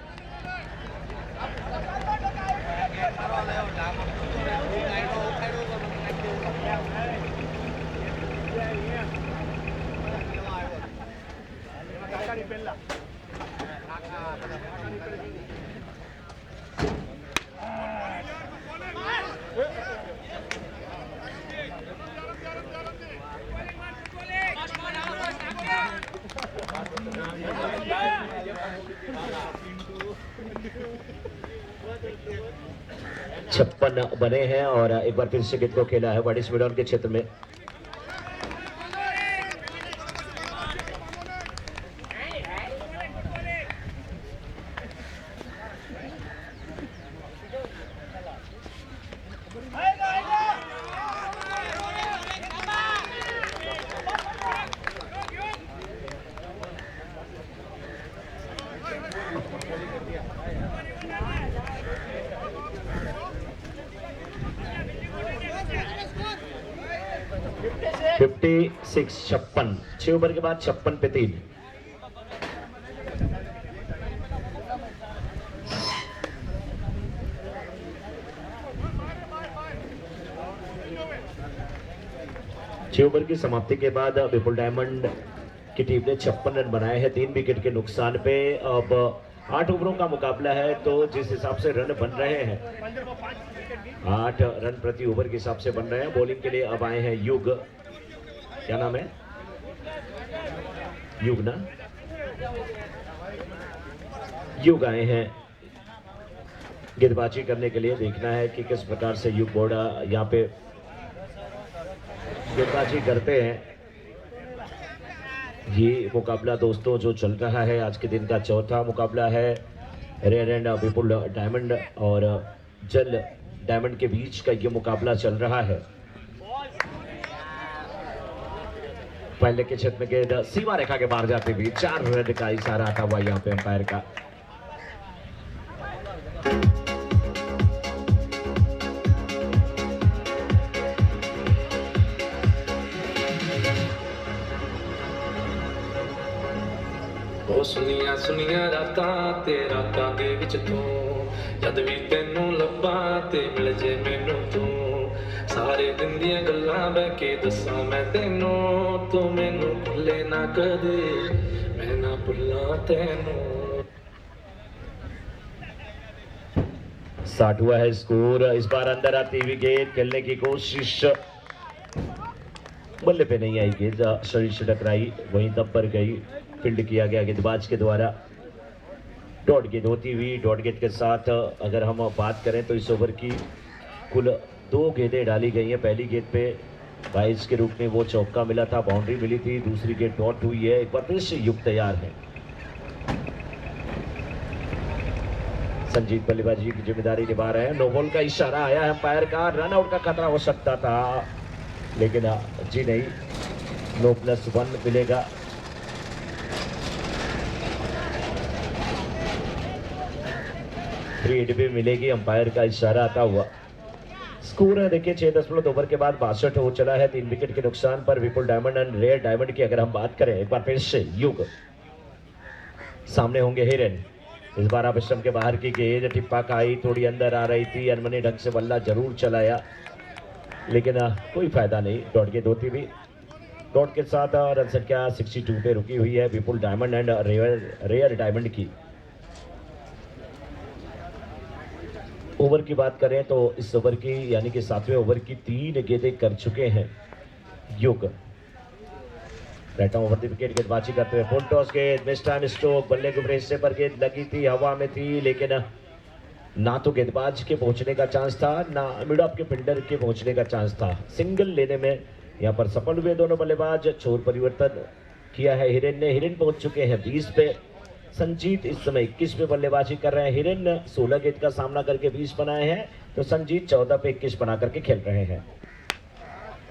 छप्पन बने हैं और एक बार फिर से गेंद को खेला है वाडिस मिडॉन के क्षेत्र में। छप्पन 6 ओवर के बाद 56 पे 3। छह ओवर की समाप्ति के बाद विपुल डायमंड की टीम ने 56 रन बनाए हैं 3 विकेट के नुकसान पे। अब 8 ओवरों का मुकाबला है तो जिस हिसाब से रन बन रहे हैं 8 रन प्रति ओवर के हिसाब से बन रहे हैं। बॉलिंग के लिए अब आए हैं युग, क्या नाम है? युग ना, युग आए हैं गेंदबाजी करने के लिए। देखना है कि किस प्रकार से युग बोर्डा यहाँ पे गेंदबाजी करते हैं। ये मुकाबला दोस्तों जो चल रहा है आज के दिन का चौथा मुकाबला है। रेड एंड विपुल डायमंड और जल डायमंड के बीच का ये मुकाबला चल रहा है। पहले के क्षेत्र में गेंद सीमा रेखा के बाहर जाते हुए 4 रन का इशारा आता हुआ यहाँ पे अंपायर का। सुनिया सुनिया रातां ते रातां दे विच तूं जद भी तेनू लब्बां ते मिल जे मैनू तू सारे दिंदियां गल्लां बह के दस्सां मैं तेनू तू मैनू भुल्ले ना कदे मैं ना भुल्लां तेनू 60 हुआ है स्कोर। इस बार अंदर आती हुई गेंद खेलने की कोशिश, बल्ले पे नहीं आई गेंद, शरीर से टकराई, वहीं दब पर गई, फील्ड किया गया गेंदबाज के द्वारा। डॉट गेंद होती हुई, डॉट गेंद के साथ अगर हम बात करें तो इस ओवर की कुल 2 गेंदें डाली गई हैं। पहली गेंद पे 22 के रूप में वो चौका मिला था, बाउंड्री मिली थी। दूसरी गेंद डॉट हुई है। एक बार फिर से युग तैयार है। संजीत बल्लेबाजी की जिम्मेदारी निभा रहे हैं। नो बॉल का इशारा आया है अंपायर का, रन आउट का खतरा हो सकता था, लेकिन जी नहीं, नो +1 मिलेगा। फ्री हिट भी मिलेगी, अंपायर का इशारा आता हुआ। स्कोर है देखिए 6 ओवर के बाद 62 हो चला है। 3 विकेट के नुकसान पर विपुल डायमंड एंड रेयर डायमंड की अगर हम बात करें, एक बार फिर से युग सामने होंगे हिरन। इस बार अब स्टंप के बाहर की गेंद टिप्पा खाई, थोड़ी अंदर आ रही थी, अनमने ढंग से बल्ला जरूर चलाया, लेकिन कोई फायदा नहीं। डॉट गेंद होती भी, डॉट के साथ रन संख्या 62 पे रुकी हुई है विपुल डायमंड एंड रेयर डायमंड की। ओवर की बात करें तो इस ओवर की यानी कि 7वें ओवर की 3 गेंदें कर चुके हैं युग। राइट ओवर द विकेट गेंदबाजी करते हुए फुल टॉस गेंद, मिस टाइम स्ट्रोक, बल्ले के हिस्से पर गेंद लगी थी, हवा में थी, लेकिन ना तो गेंदबाज के पहुंचने का चांस था, ना मिड ऑफ के फील्डर के पहुंचने का चांस था। सिंगल लेने में यहां पर सफल हुए दोनों बल्लेबाज। छोर परिवर्तन किया है हिरन ने। हिरन पहुंच चुके हैं 20 पे, संजीत इस समय 21 पे बल्लेबाजी कर रहे हैं। हिरन 16 गेंद का सामना करके 20 बनाए हैं, तो संजीत 14 पे 21 बना करके खेल रहे हैं।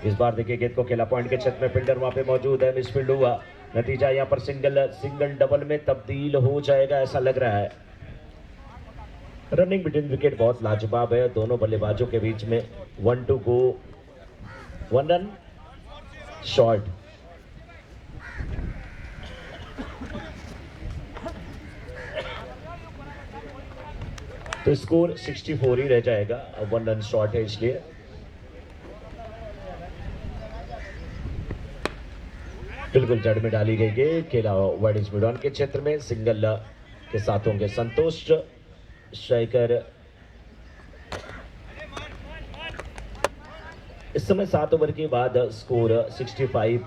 इस बार देखिए गेंद को खेला पॉइंट के क्षेत्र में, फील्डर वहां पे मौजूद है, मिसफील्ड हुआ, नतीजा यहां पर सिंगल डबल में तब्दील हो जाएगा ऐसा लग रहा है। रनिंग बिटवीन विकेट बहुत लाजवाब है दोनों बल्लेबाजों के बीच में। 1 to go, 1 रन शॉर्ट। तो स्कोर 64 ही रह जाएगा, 1 रन शॉर्ट है इसलिए। बिल्कुल जड़ में डाली गई गेंद, खेला वाइड मिड ऑन के क्षेत्र में, सिंगल के साथ होंगे संतोष स्ट्राइकर। इस समय 7 ओवर के बाद स्कोर 65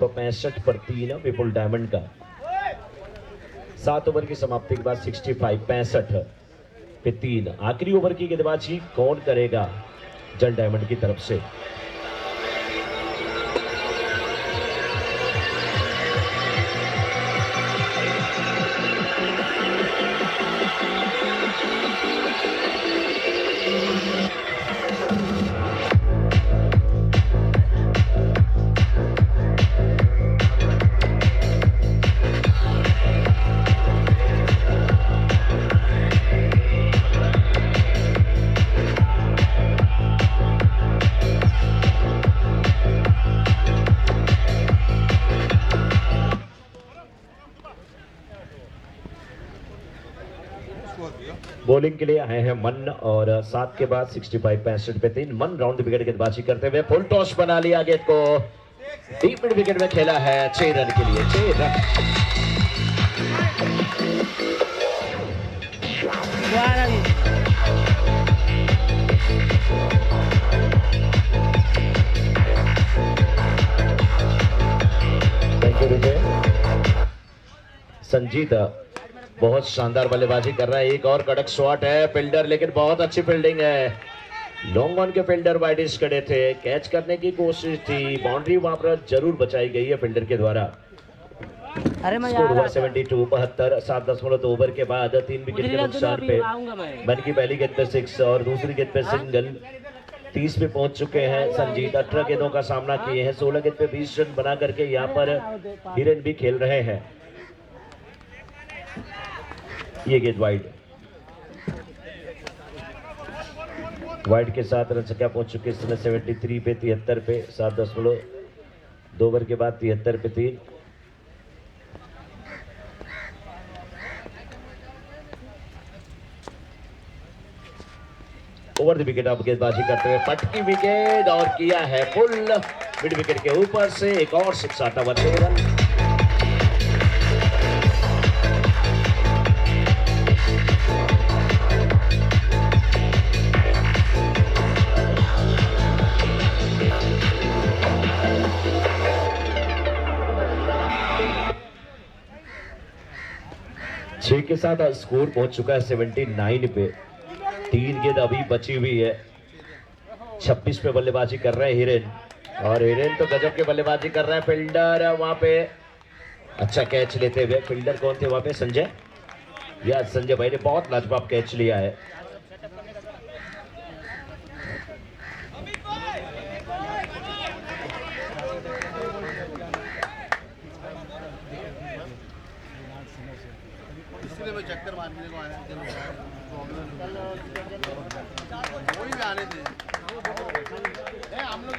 पर 3 विपुल डायमंड का। 7 ओवर की समाप्ति के बाद 65 पे 3। आखिरी ओवर की गेंदबाजी कौन करेगा जल डायमंड की तरफ से? बॉलिंग के लिए आए हैं मन, और 7 के बाद 65 पे 3। मन राउंड विकेट गेंदबाजी करते हुए फुल टॉस बना लिया, गेंद को डीप मिड विकेट में खेला है 6 रन के लिए। 6 रन। थैंक यू विजय। संजीत बहुत शानदार बल्लेबाजी कर रहा है, एक और कड़क शॉट है, फील्डर लेकिन बहुत अच्छी फील्डिंग है। लॉन्ग ऑन के फील्डर वाइडिश खड़े थे, कैच करने की कोशिश थी, बाउंड्री वहां पर जरूर बचाई गई है फील्डर के द्वारा। स्कोर हुआ 72 72। 7.2 ओवर के बाद 3 विकेट के नुकसान पे मन की पहली गेंद पे 6 और दूसरी गेंद पे सिंगल। 30 पे पहुंच चुके हैं संजीत। 18 गेंदों का सामना किए हैं, 16 गेंद पे 20 रन बना करके यहाँ पर हिरन भी खेल रहे हैं। ये गेंद वाइड के साथ रन संख्या पहुंच चुके इस समय 73 पे 73 पे। 7.2 ओवर के बाद 73 पे 3। ओवर द विकेट अब गेंदबाजी करते हुए पटकी विकेट और किया है पुल मिड विकेट के ऊपर से। एक और 6 आटा 1 रन। छह के साथ स्कोर पहुंच चुका है 79 पे। 3 गेंद अभी बची हुई है। 26 पे बल्लेबाजी कर रहे हैं हिरेन और हिरेन तो गजब के बल्लेबाजी कर रहे हैं। फील्डर वहां पे अच्छा कैच लेते हुए, फील्डर कौन थे वहां पे? संजय, या संजय भाई ने बहुत लाजवाब कैच लिया है। इसलिए मैं चक्कर मारने को आया वही भी आने थे हम लोग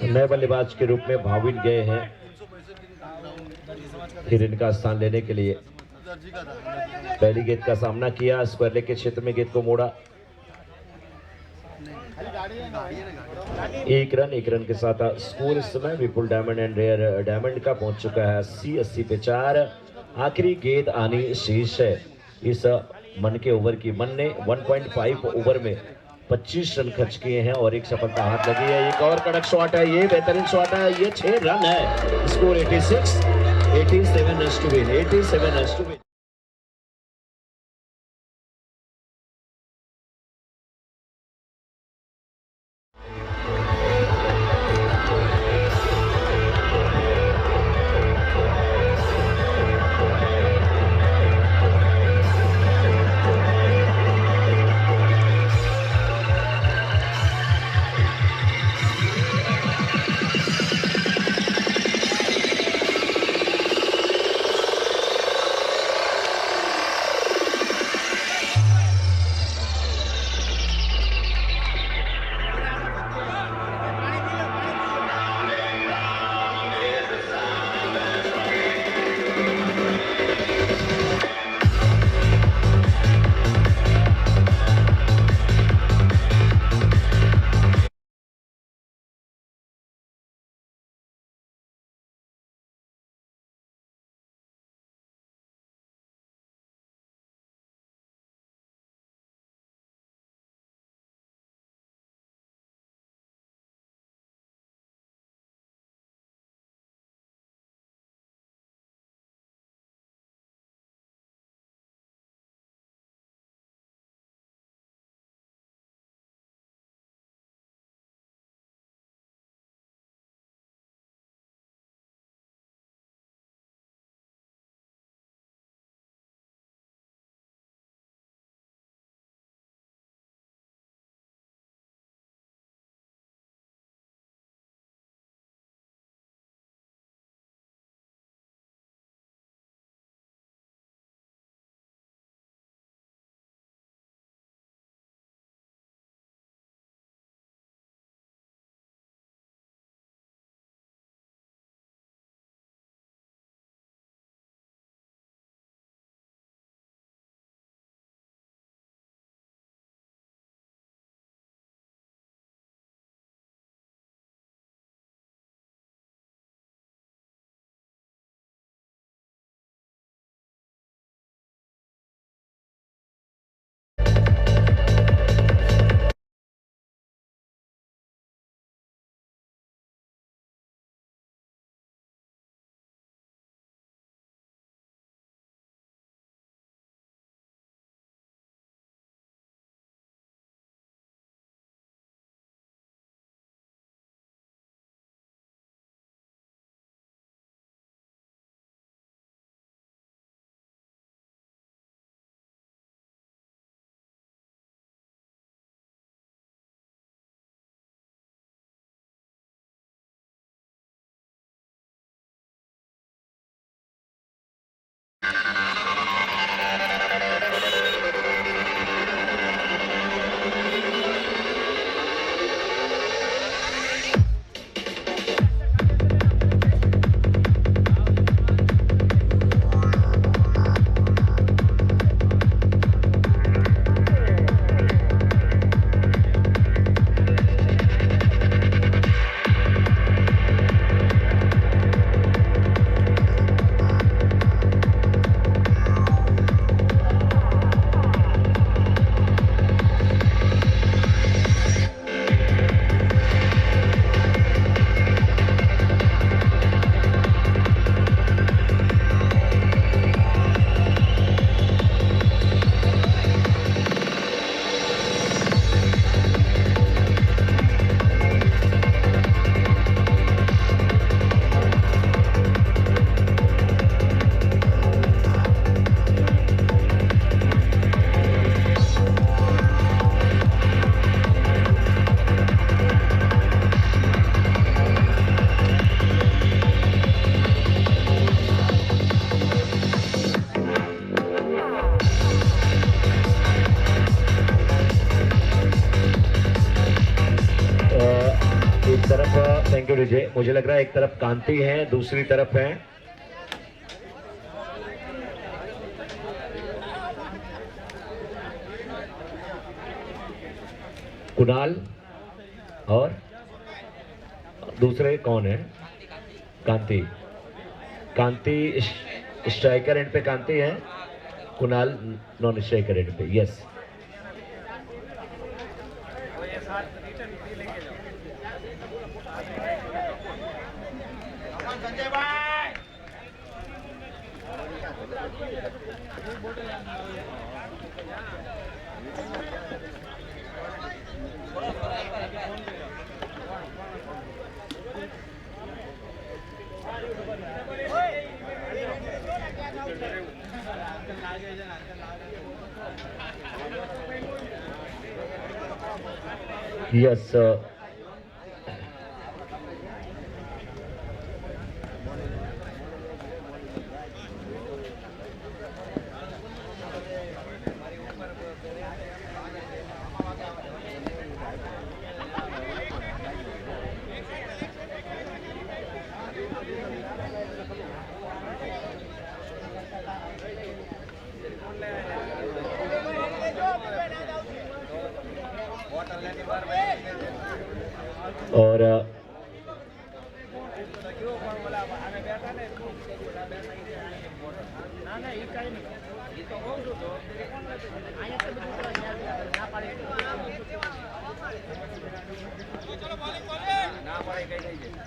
नए बल्लेबाज के रूप में भाविन गए हैं हिरेन का स्थान लेने के लिए। पहली गेंद का सामना किया, स्क्वायर लेग के क्षेत्र में गेंद को मोड़ा। 1 रन के साथ स्कोर इस समय विपुल डायमंड एंड रेयर डायमंड का पहुंच चुका है 80 पे 4। आखिरी गेंद आनी शीर्ष है इस मन के ओवर की। मन ने 1.5 ओवर में 25 रन खर्च किए हैं और एक सफलता हाथ लगी है। एक और कड़क शॉट है, ये बेहतरीन शॉट है, ये 6 रन है। Score 87 runs to win, 87 runs to win. लीजिए, मुझे लग रहा है एक तरफ कांति है, दूसरी तरफ है कुणाल और दूसरे कौन है? कांति। कांति स्ट्राइकर एंड पे कांति है, कुणाल नॉन स्ट्राइकर एंड पे। यस, यस और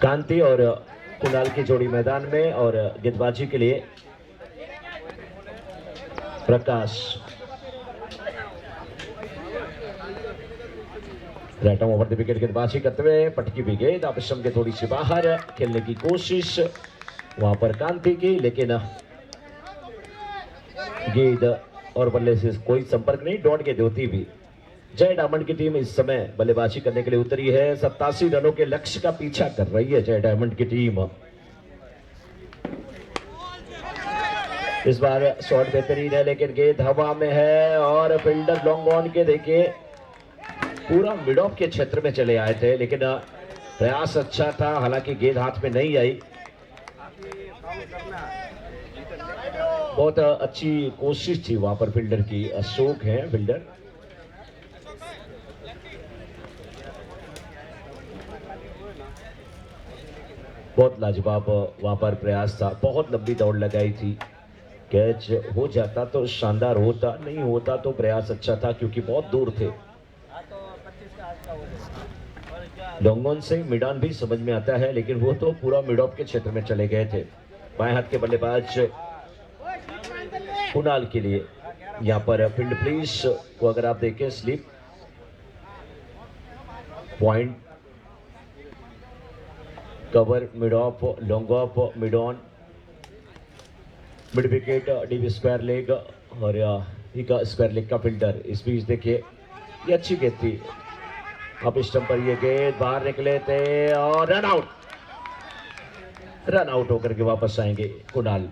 कांति और कुणाल की जोड़ी मैदान में और गेंदबाजी के लिए Prakash. Right arm over the wicket गेंदबाजी करते हुए पटकी भी गेंद आप स्टंप के थोड़ी सी बाहर खेलने की कोशिश वहां पर कांति की, लेकिन गेंद और बल्ले से कोई संपर्क नहीं। डॉट गेंद होती भी। जय डायमंड की टीम इस समय बल्लेबाजी करने के लिए उतरी है। 87 रनों के लक्ष्य का पीछा कर रही है जय डायमंड की टीम। इस बार शॉट बेहतरीन है, लेकिन गेंद हवा में है और फील्डर लॉन्ग ऑन के देखिए पूरा मिड ऑफ के क्षेत्र में चले आए थे, लेकिन प्रयास अच्छा था, हालांकि गेंद हाथ में नहीं आई। बहुत अच्छी कोशिश थी वहां पर फील्डर की। अशोक है फील्डर। बहुत लाजवाब वहां पर प्रयास था, बहुत लंबी दौड़ लगाई थी। कैच हो जाता तो शानदार होता, नहीं होता तो प्रयास अच्छा था क्योंकि बहुत दूर थे। लॉन्ग ऑन से मिड ऑन भी समझ में आता है, लेकिन वो तो पूरा मिड ऑफ के क्षेत्र में चले गए थे। बाएं हाथ के बल्लेबाज कुणाल के लिए यहाँ पर फील्ड प्लेस को अगर आप देखें, slip point cover mid of long off mid on mid wicket deep square leg और का स्क्वायर लेग का फील्डर। इस बीच देखिए ये अच्छी गेंद थी। अब स्टंप पर ये गेंद बाहर निकले थे और रन आउट होकर के वापस आएंगे कुणाल।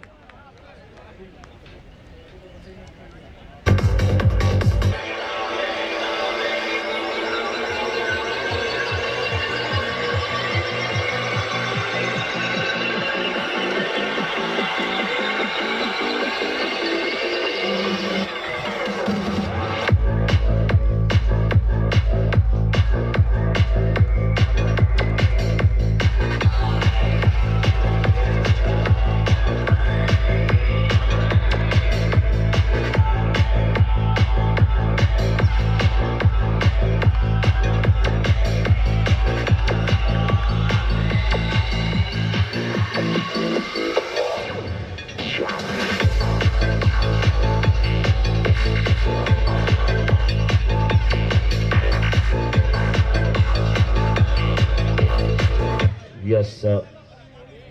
यस,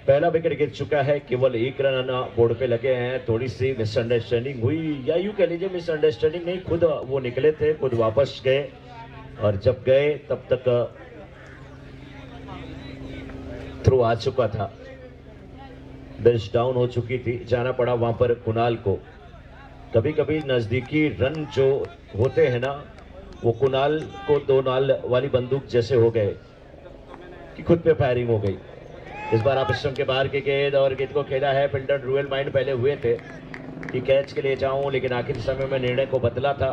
पहला विकेट गिर चुका है। केवल 1 रन बोर्ड पे लगे हैं। थोड़ी सी मिसअंडरस्टैंडिंग हुई, या यूं कह लीजिए मिसअंडरस्टैंडिंग नहीं, खुद वो निकले थे, खुद वापस गए और जब गए तब तक थ्रो आ चुका था, बेस डाउन हो चुकी थी। जाना पड़ा वहां पर कुणाल को। कभी कभी नजदीकी रन जो होते हैं ना, वो कुणाल को 2 नाल वाली बंदूक जैसे हो गए। कि खुद पे फायरिंग हो गई। इस बार आप स्टंप के बाहर की गेंद और गेंद को खेला है फील्डर ड्रूएल माइंड पहले हुए थे कि कैच के लिए जाऊं, लेकिन आखिरी समय में निर्णय को बदला था।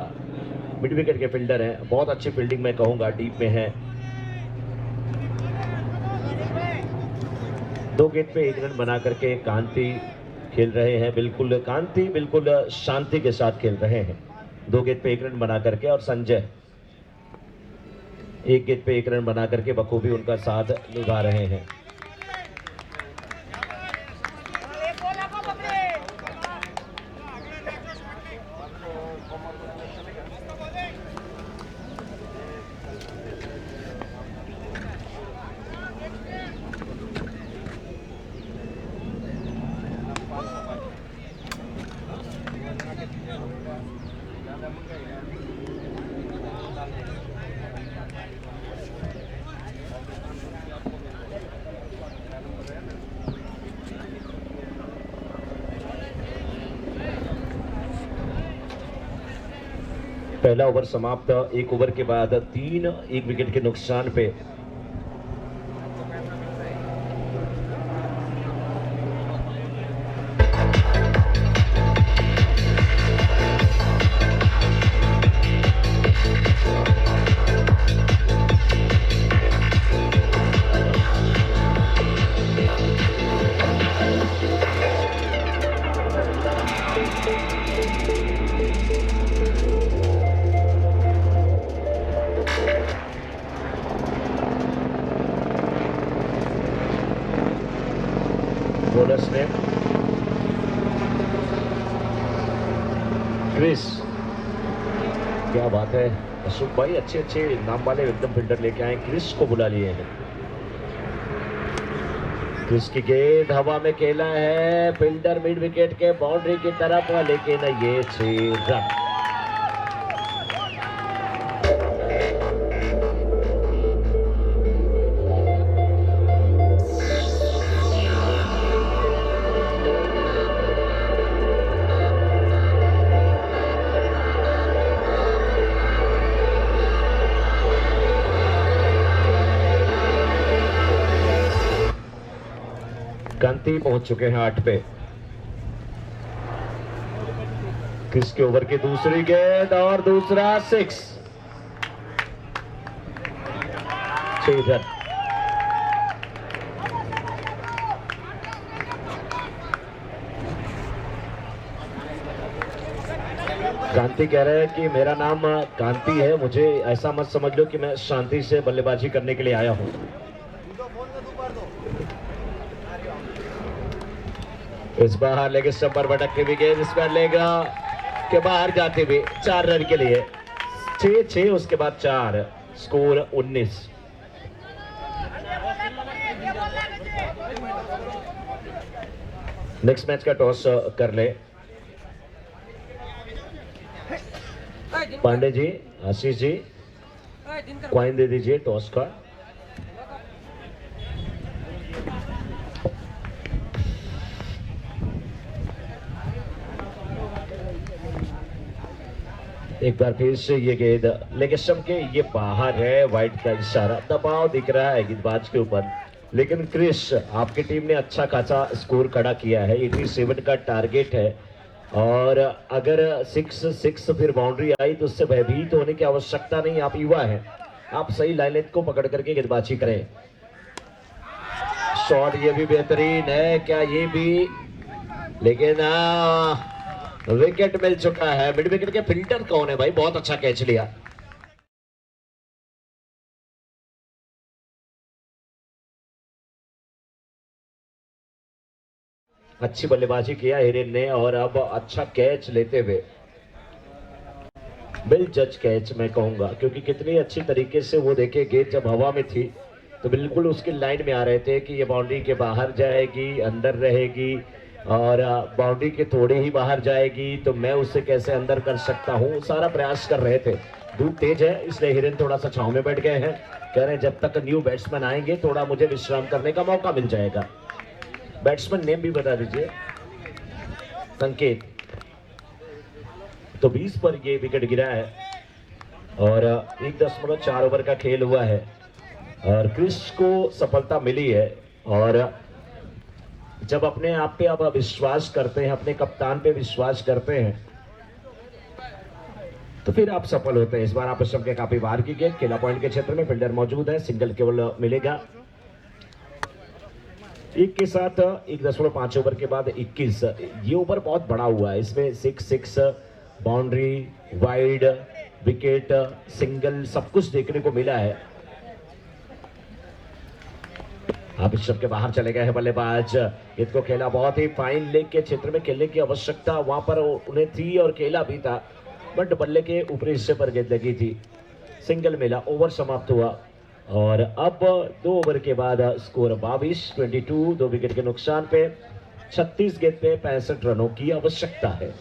मिड विकेट के फील्डर हैं, बहुत अच्छी फील्डिंग मैं कहूंगा, डीप में है। 2 गेंद पे 1 रन बना करके कांति खेल रहे हैं, बिल्कुल कांति बिल्कुल शांति के साथ खेल रहे हैं। 2 गेंद पे 1 रन बना करके, और संजय 1 गेंद पे 1 रन बना करके बखूबी उनका साथ निभा रहे हैं। पहला ओवर समाप्त, 1 ओवर के बाद 3 1 विकेट के नुकसान पे बोनस ने क्रिस, क्या बात है अशोक भाई, अच्छे नाम वाले एकदम फील्डर लेके आए, क्रिस को बुला लिए हैं। क्रिस की गेंद हवा में खेला है फील्डर मिड विकेट के बाउंड्री की तरफ, लेकिन ये 6 रन। कांति पहुंच चुके हैं 8 पे। क्रिस के ओवर की दूसरी गेंद और दूसरा 6 रन। कांति कह रहे हैं कि मेरा नाम कांति है, मुझे ऐसा मत समझ लो कि मैं शांति से बल्लेबाजी करने के लिए आया हूं। इस बार लेग स्टंप पर भटक के भी गेंद इस बार लेगा के बाहर जाते हुए 4 रन के लिए 6 उसके बाद 4, स्कोर 19। नेक्स्ट मैच का टॉस कर ले पांडे जी, आशीष जी, क्वाइन दे दीजिए टॉस का। एक बार फिर से ये गेंद लेग स्टंप के ये बाहर है, वाइड का इशारा, दबाव दिख रहा है गेंदबाज के ऊपर, लेकिन क्रिस आपकी टीम ने अच्छा खासा स्कोर खड़ा किया है। 87 का टारगेट है, और अगर 6 फिर बाउंड्री आई तो उससे भयभीत होने की आवश्यकता नहीं। आप युवा हैं, आप सही लाइन को पकड़ करके गेंदबाजी करें। शॉट ये भी बेहतरीन है, क्या ये भी, लेकिन विकेट मिल चुका है। मिड विकेट के फील्डर कौन है भाई, बहुत अच्छा कैच लिया। अच्छी बल्लेबाजी किया हिरेन ने, और अब अच्छा कैच लेते हुए, वेल जज कैच मैं कहूंगा, क्योंकि कितनी अच्छी तरीके से वो देखे गेंद जब हवा में थी तो बिल्कुल उसकी लाइन में आ रहे थे कि ये बाउंड्री के बाहर जाएगी, अंदर रहेगी, और बाउंड्री के थोड़े ही बाहर जाएगी तो मैं उसे कैसे अंदर कर सकता हूं, सारा प्रयास कर रहे थे। धूप तेज है इसलिए हिरेन थोड़ा सा छांव में बैठ गए हैं, कह रहे हैं जब तक न्यू बैट्समैन आएंगे थोड़ा मुझे विश्राम करने का मौका मिल जाएगा। बैट्समैन नेम भी बता दीजिए। संकेत। तो 20 पर ये विकेट गिरा है और 1.4 ओवर का खेल हुआ है। और क्रिस को सफलता मिली है। और जब अपने आप पे आप विश्वास करते हैं, अपने कप्तान पे विश्वास करते हैं, तो फिर आप सफल होते हैं। इस बार आप के काफी बाहर की गेंद, खेला पॉइंट के क्षेत्र में फील्डर मौजूद है, सिंगल केवल मिलेगा। एक के साथ 1.5 ओवर के बाद 21। ये ओवर बहुत बड़ा हुआ है, इसमें 6 बाउंड्री, वाइड, विकेट, सिंगल सब कुछ देखने को मिला है। अब इस के बाहर चले गए हैं बल्लेबाज। इसको खेला बहुत ही फाइन लेग के क्षेत्र में खेलने की आवश्यकता वहां पर उन्हें थी और खेला भी था, बट बल्ले के ऊपरी हिस्से पर गेंद लगी थी, सिंगल मिला, ओवर समाप्त हुआ। और अब 2 ओवर के बाद स्कोर 22-22, 2 विकेट के नुकसान पे 36 गेंद पे 65 रनों की आवश्यकता है।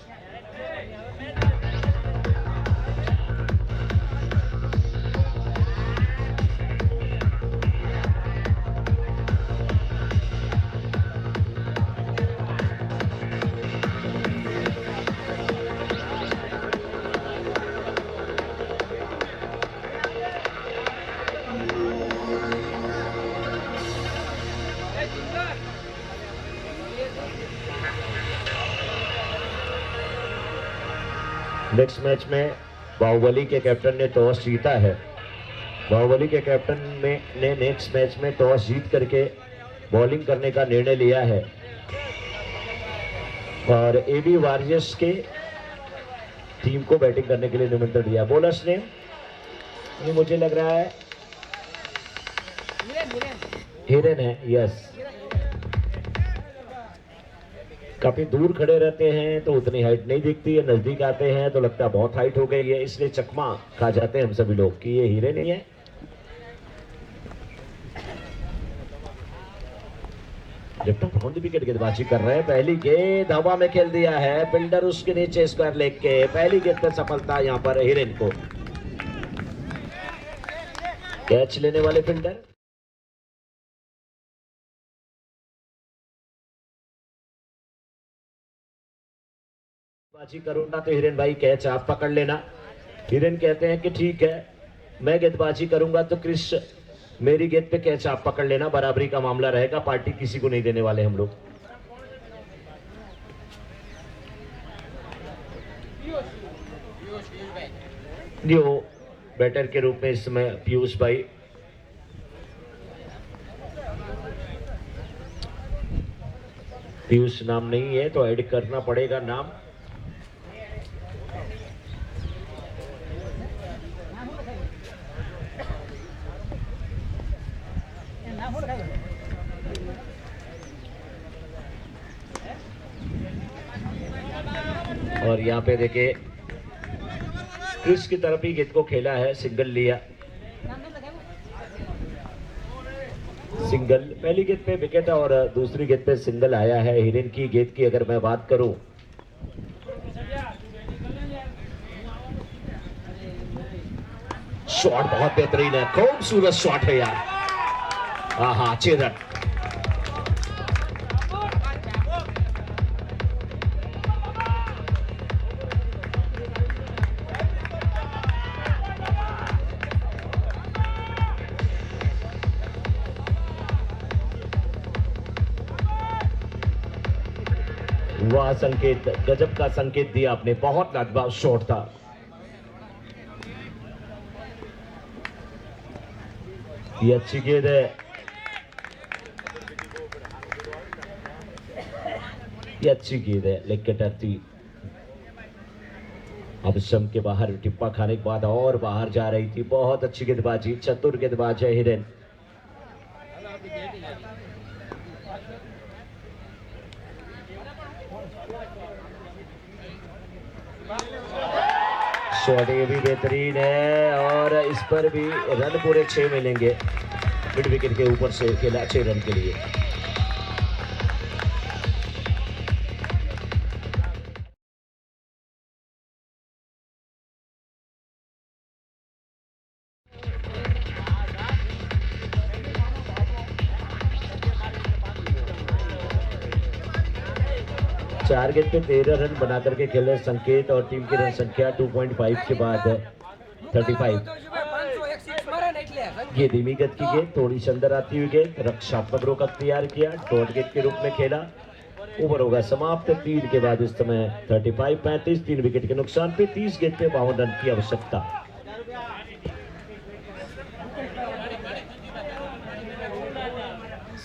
नेक्स्ट मैच में बाहुबली के कैप्टन ने टॉस जीता है। बाहुबली के कैप्टन ने नेक्स्ट मैच में टॉस जीत करके बॉलिंग करने का निर्णय लिया है और एबी वारियर्स के टीम को बैटिंग करने के लिए निमंत्रण दिया। बॉलर्स ने, ये मुझे लग रहा है हिरन है, यस। काफी दूर खड़े रहते हैं तो उतनी हाइट नहीं दिखती है, नजदीक आते हैं तो लगता है बहुत हाइट हो गई है, इसलिए चकमा खा जाते हैं हम सभी लोग कि ये हीरे नहीं है। लेफ्ट ऑफ विकेट गेंदबाजी कर रहे हैं, पहली गेंद हवा में खेल दिया है, फील्डर उसके नीचे स्क्वायर लेग के, पहली गेंद पर सफलता यहां पर हिरन को। कैच लेने वाले फील्डर बाजी करूंगा तो हिरन भाई कैच आप पकड़ लेना। हिरन कहते हैं कि ठीक है, मैं गेंदबाजी करूंगा तो क्रिस मेरी गेंद पे कैच आप पकड़ लेना, बराबरी का मामला रहेगा, पार्टी किसी को नहीं देने वाले हम लोग। न्यू बैटर के रूप में इस समय पीयूष भाई, पीयूष नाम नहीं है तो ऐड करना पड़ेगा नाम। और यहाँ पे देखिए क्रिस की तरफ ही गेंद को खेला है, सिंगल लिया, सिंगल, पहली गेंद पे विकेट और दूसरी गेंद पे सिंगल आया है। हिरन की गेंद की अगर मैं बात करूं, शॉट बहुत बेहतरीन है, खूबसूरत शॉट है यार, हाँ 6 रन। वाह संकेत, गजब का संकेत दिया आपने, बहुत लाजवाब शॉट था। ये अच्छी गेंद है, ये अच्छी गेंद है, लेग के टर्ती। अब सम के बाहर टिप्पा खाने के बाद और बाहर जा रही थी, बहुत अच्छी गेंदबाजी, चतुर गेंदबाज है हिरन। शॉट ये भी बेहतरीन है और इस पर भी रन पूरे 6 मिलेंगे, मिड विकेट के ऊपर से खेला 6 रन के लिए। चार गेंद पे 13 रन बना करके खेले संकेत और टीम की रन संख्या 2.5 के बाद 35। ये धीमी गति की गेंद, थोड़ी सी अंदर आती हुई गेंद, रक्षात्मक रोक तैयार किया, डॉट गेंद के रूप में खेला, ओवर होगा समाप्त। 3 के बाद इस समय 35-35, 3 विकेट के नुकसान पे 30 गेंद पे 52 रन की आवश्यकता।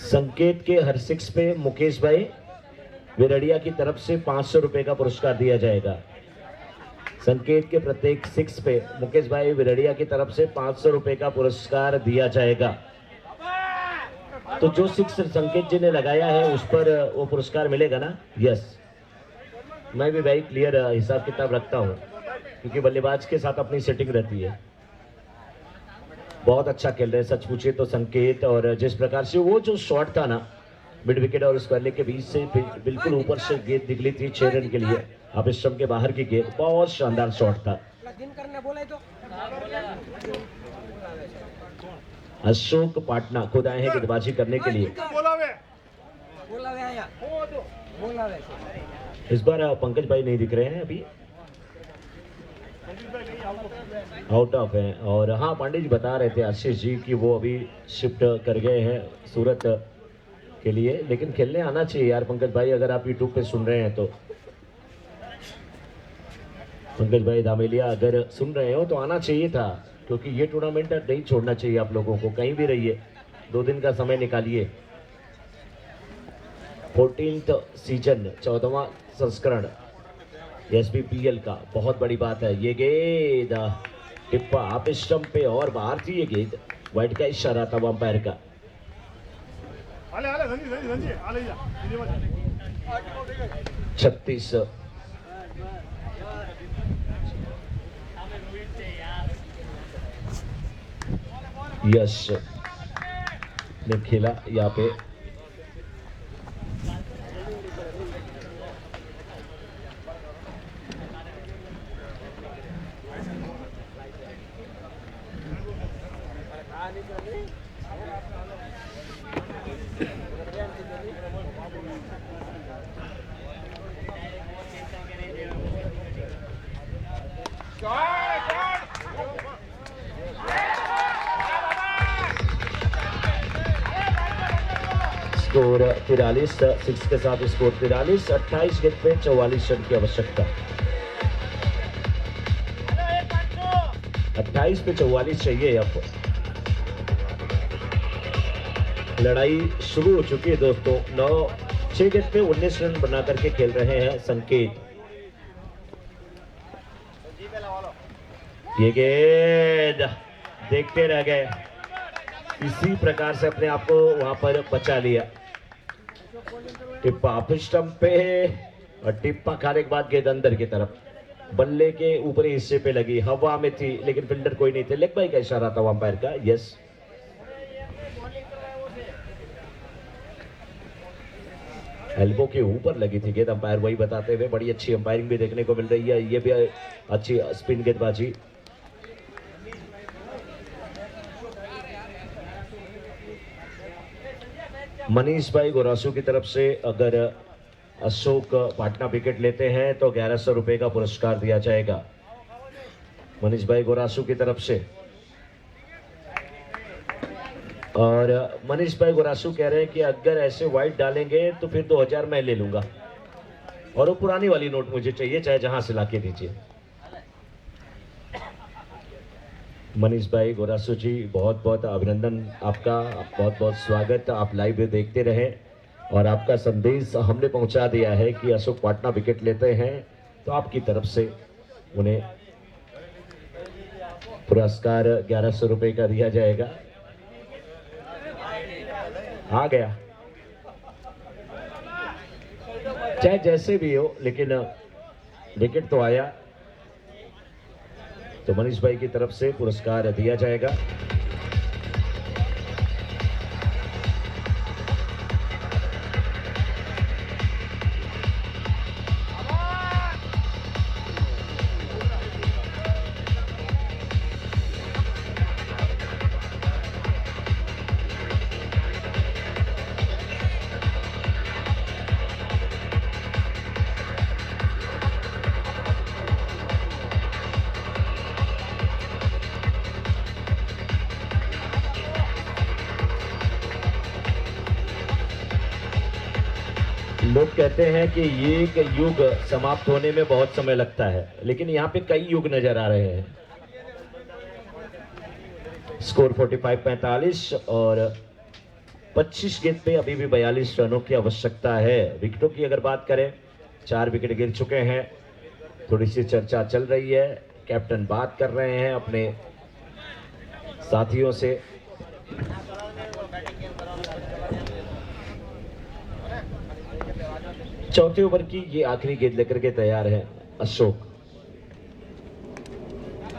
संकेत के हर 6 पे मुकेश भाई विरड़िया की तरफ से 500 रुपए का पुरस्कार दिया जाएगा। संकेत के प्रत्येक 6 पे मुकेश भाई विरड़िया की तरफ से 500 रुपए का पुरस्कार दिया जाएगा। तो जो 6 संकेत जी ने लगाया है उस पर वो पुरस्कार मिलेगा ना? यस, मैं भी भाई क्लियर हिसाब किताब रखता हूँ क्योंकि बल्लेबाज के साथ अपनी सेटिंग रहती है। बहुत अच्छा खेल रहे हैं सच पूछे तो संकेत, और जिस प्रकार से वो जो शॉट था ना मिड विकेट और स्क्वायर के बीच से बिल्कुल ऊपर से गेंद निकली थी 6 रन के लिए, अब स्टंप के बाहर की गेंद, बहुत शानदार शॉट था। अशोक पाटना खुद आए हैं गेंदबाजी करने के लिए। इस बार पंकज भाई नहीं दिख रहे हैं, अभी आउट ऑफ है। और हाँ, पांडे जी बता रहे थे आशीष जी कि वो अभी शिफ्ट कर गए हैं सूरत के लिए, लेकिन खेलने आना चाहिए यार पंकज भाई, अगर आप यूट्यूब पे सुन रहे हैं तो। पंकज भाई दामेलिया अगर सुन रहे हो तो आना चाहिए था, क्योंकि ये टूर्नामेंट नहीं छोड़ना चाहिए आप लोगों को, कहीं भी रहिए 2 दिन का समय निकालिए। 14th सीजन 14वां संस्करण SBPL का, बहुत बड़ी बात है। ये गेंद टिप्पा आप स्टंप पे और बाहर थी, ये गेंद वाइड का इशारा था अंपायर का। 36 यश ने खेला यहाँ पे। स्कोर 43, 6 के साथ स्कोर 43, 28 गेंद पे 44 रन की आवश्यकता। 28 पे 44 चाहिए। अब लड़ाई शुरू हो चुकी है दोस्तों। 6 गेंद पे 19 रन बना करके खेल रहे हैं संकेत। ये गेंद देखते रह गए, इसी प्रकार से अपने आप को वहां पर बचा लिया। टिप्पा ऑफ स्टंप पे, और टिप्पा खाने के बाद गेंद अंदर की तरफ, बल्ले के ऊपरी हिस्से पे लगी, हवा में थी लेकिन फील्डर कोई नहीं थे। लेग बाई का इशारा था अंपायर का। यस, एल्बो के ऊपर लगी थी गेंद, अंपायर वही बताते हुए। बड़ी अच्छी अंपायरिंग भी देखने को मिल रही है, ये भी अच्छी स्पिन गेंदबाजी। मनीष भाई गोरासू की तरफ से अगर अशोक पाटना विकेट लेते हैं तो 1100 रुपए का पुरस्कार दिया जाएगा मनीष भाई गोरासू की तरफ से। और मनीष भाई गोरासू कह रहे हैं कि अगर ऐसे वाइड डालेंगे तो फिर 2000 मैं ले लूंगा, और वो पुरानी वाली नोट मुझे चाहिए, चाहे जहां से लाके दीजिए। मनीष भाई गोरासू जी, बहुत बहुत अभिनंदन आपका, बहुत बहुत स्वागत। आप लाइव देखते रहे और आपका संदेश हमने पहुंचा दिया है कि अशोक पाटना विकेट लेते हैं तो आपकी तरफ से उन्हें पुरस्कार 1100 रुपए का दिया जाएगा। आ गया, चाहे जैसे भी हो, लेकिन विकेट तो आया, तो मनीष भाई की तरफ से पुरस्कार दिया जाएगा। लोग कहते हैं कि ये एक युग समाप्त होने में बहुत समय लगता है, लेकिन यहाँ पे कई युग नजर आ रहे हैं। स्कोर 45-45 और 25 गेंद पे अभी भी 42 रनों की आवश्यकता है। विकेटों की अगर बात करें, 4 विकेट गिर चुके हैं। थोड़ी सी चर्चा चल रही है, कैप्टन बात कर रहे हैं अपने साथियों से। चौथे ओवर की ये आखिरी गेंद लेकर के तैयार है अशोक।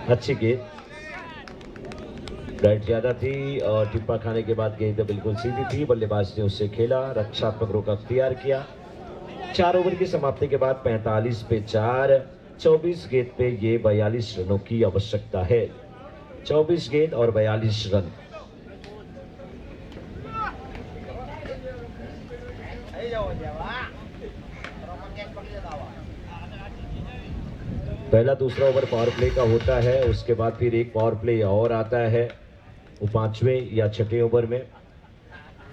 अच्छी गेंद, राइट ज्यादा थी और टिप्पा खाने के बाद गेंद बिल्कुल सीधी थी। बल्लेबाज ने उससे खेला, रक्षात्मक रुख अख्तियार किया। 4 ओवर की समाप्ति के बाद 45 पे 4, 24 गेंद पे ये 42 रनों की आवश्यकता है। 24 गेंद और 42 रन। पहला दूसरा ओवर पावर प्ले का होता है, उसके बाद फिर एक पावर प्ले और आता है वो 5वें या 6ठे ओवर में,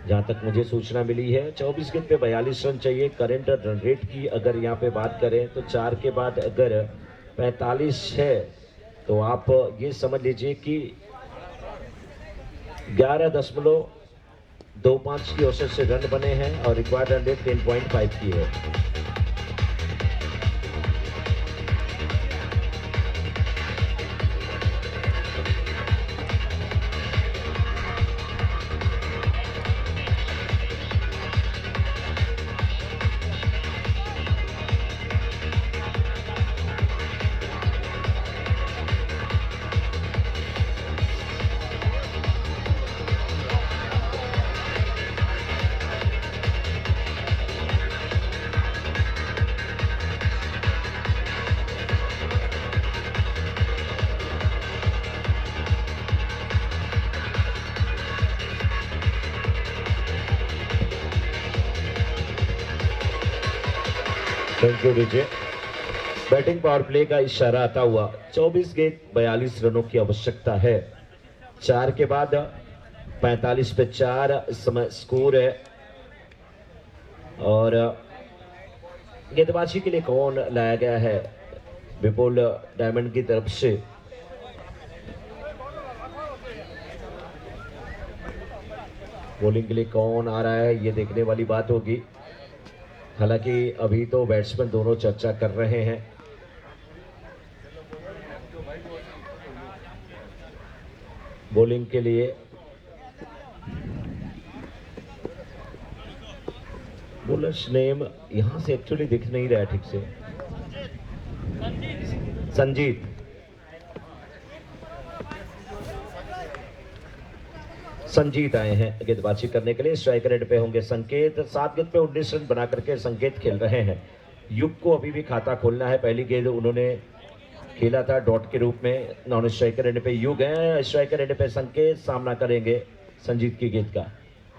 जहां तक मुझे सूचना मिली है। 24 गेंद पे 42 रन चाहिए। करंट रन रेट की अगर यहां पे बात करें तो 4 के बाद अगर 45 है तो आप ये समझ लीजिए कि 11.25 की औसत से रन बने हैं और रिक्वायर्ड रन रेट 10.5 की है। Thank you Vijay. Batting power play का इशारा आता हुआ 24 गेंद 42 रनों की आवश्यकता है। 4 के बाद 45 पे 4 इस समय स्कोर है। और गेंदबाजी के लिए कौन लाया गया है विपुल डायमंड की तरफ से? बॉलिंग के लिए कौन आ रहा है ये देखने वाली बात होगी। हालांकि अभी तो बैट्समैन दोनों चर्चा कर रहे हैं। बॉलिंग के लिए बॉलर्स नेम यहां से एक्चुअली दिख नहीं रहा है ठीक से। संजीत, संजीत आए हैं गेंदबाजी करने के लिए। स्ट्राइकर एंड पे होंगे संकेत। 7 गेंद पे 19 रन बना करके संकेत खेल रहे हैं। युग को अभी भी खाता खोलना है। पहली गेंद उन्होंने खेला था डॉट के रूप में। नॉन स्ट्राइकर एंड पे युग है, स्ट्राइकर एंड पे संकेत सामना करेंगे संजीत की गेंद का।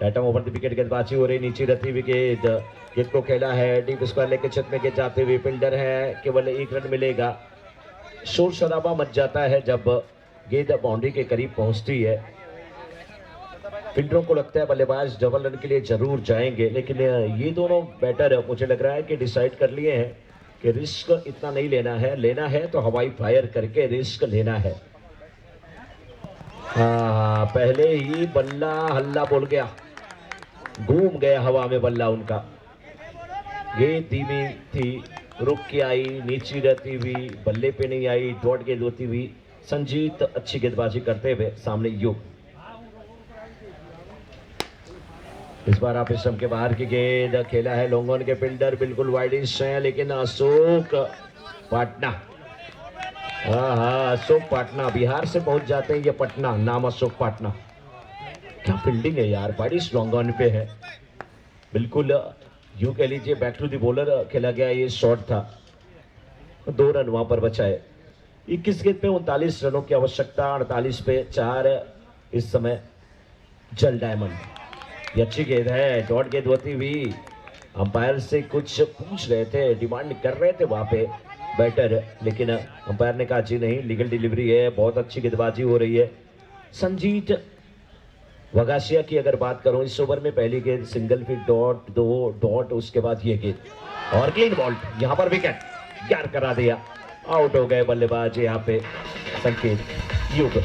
एटम ओवर द विकेट गेंदबाजी हो रही, नीचे रहती हुई गेंद को खेला है डीप स्क्वायर लेके छत में गेंद जाते हुए फील्डर है, केवल 1 रन मिलेगा। शोर शराबा मच जाता है जब गेंद बाउंड्री के करीब पहुंचती है। फील्डरों को लगता है बल्लेबाज डबल रन के लिए जरूर जाएंगे, लेकिन ये दोनों बैटर मुझे लग रहा है कि डिसाइड कर लिए हैं कि रिस्क इतना नहीं लेना है तो हवाई फायर करके रिस्क लेना है। हाँ, पहले ही बल्ला हल्ला बोल गया, घूम गया हवा में बल्ला उनका। गेंद धीमी थी, रुक के आई, नीचे रहती हुई, बल्ले पे नहीं आई, डॉट गेंद होती हुई। संजीत अच्छी गेंदबाजी करते हुए सामने युग। इस बार आप स्टंप के बाहर की गेंद खेला है लोंगोन के फील्डर बिल्कुल वाइडिश है, लेकिन अशोक पाटना, हाँ अशोक पाटना बिहार से पहुंच जाते हैं ये पटना, नाम अशोक पाटना। क्या फील्डिंग है यार, वाइडिश लॉन्गॉन पे है बिल्कुल। यूं कह लीजिए बैक टू दी बॉलर खेला गया ये शॉट था। 2 रन वहां पर बचाए। 21 गेंद पे 39 रनों की आवश्यकता। 48 पे 4 इस समय जल डायमंड। ये अच्छी गेंद है, डॉट गेंद होती हुई। अंपायर से कुछ पूछ रहे थे, डिमांड कर रहे थे वहां पे बैटर, लेकिन अंपायर ने कहा जी नहीं, लीगल डिलीवरी है। बहुत अच्छी गेंदबाजी हो रही है। संजीत वगासिया की अगर बात करूं, इस ओवर में पहली गेंद सिंगल फिर डॉट, 2 डॉट, उसके बाद ये गेंद और क्लीन बॉल, यहां पर विकेट ग्यार करा दिया। आउट हो गए बल्लेबाज यहाँ पे संकेत युग।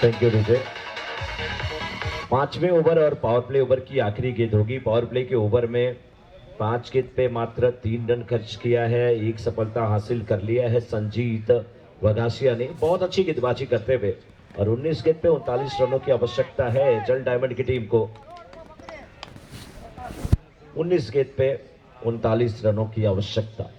Thank you Vijay. 5वें ओवर और पावर प्ले ओवर की आखिरी गेंद होगी। पावर प्ले के ओवर में 5 गेंद पे मात्र 3 रन खर्च किया है, एक सफलता हासिल कर लिया है संजीत वगासिया ने बहुत अच्छी गेंदबाजी करते हुए, और 19 गेंद पे 39 रनों की आवश्यकता है जल डायमंड की टीम को। 19 गेंद पे 39 रनों की आवश्यकता।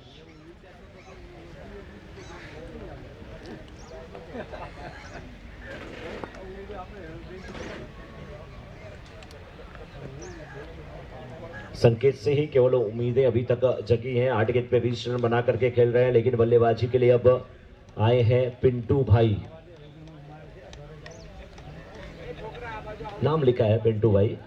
संकेत से ही केवल उम्मीदें अभी तक जगी हैं। 8 गेंद पे 20 रन बना करके खेल रहे हैं, लेकिन बल्लेबाजी के लिए अब आए हैं पिंटू भाई। नाम लिखा है पिंटू भाई।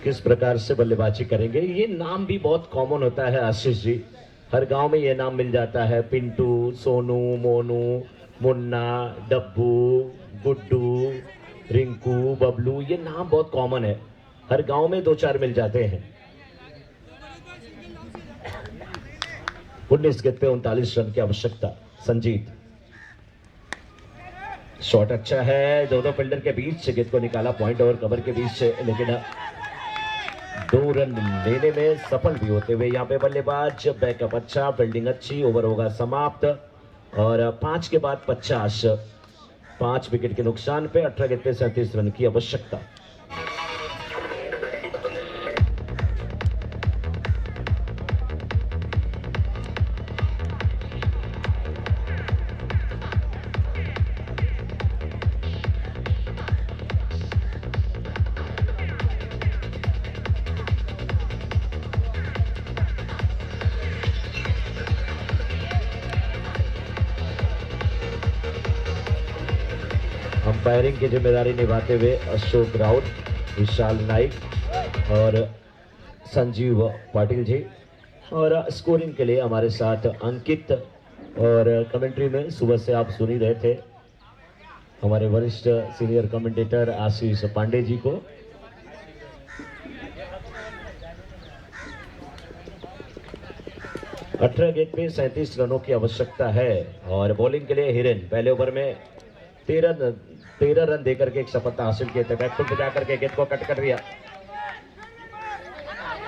किस प्रकार से बल्लेबाजी करेंगे, ये नाम भी बहुत कॉमन होता है आशीष जी, हर गांव में ये नाम मिल जाता है। पिंटू, सोनू, मोनू, मुन्ना, डब्बू, गुड्डू, रिंकू, बबलू, ये नाम बहुत कॉमन है, हर गांव में 2-4 मिल जाते हैं। 19 गेंद पे 39 रन की आवश्यकता। संजीत शॉट अच्छा है, दोनों फील्डर के बीच से गेंद को निकाला, पॉइंट और कवर के बीच से, लेकिन 2 रन लेने में सफल भी होते हुए यहाँ पे बल्लेबाज। बैकअप अच्छा, फील्डिंग अच्छी, ओवर होगा समाप्त और 5 के बाद 50, 5 विकेट के नुकसान पे 18 गेंद पे 37 रन की आवश्यकता। अंपायरिंग की जिम्मेदारी निभाते हुए अशोक राउत, विशाल नाइक और संजीव पाटिल जी, और स्कोरिंग के लिए हमारे साथ अंकित, और कमेंट्री में सुबह से आप सुन ही रहे थे हमारे वरिष्ठ सीनियर कमेंटेटर आशीष पांडे जी को। अठारह गेंद पे 37 रनों की आवश्यकता है, और बॉलिंग के लिए हिरेन पहले ओवर में 13 रन देकर के एक सफलता हासिल किए थे। बैकफुट पे जाकर के गेंद को कट कर दिया,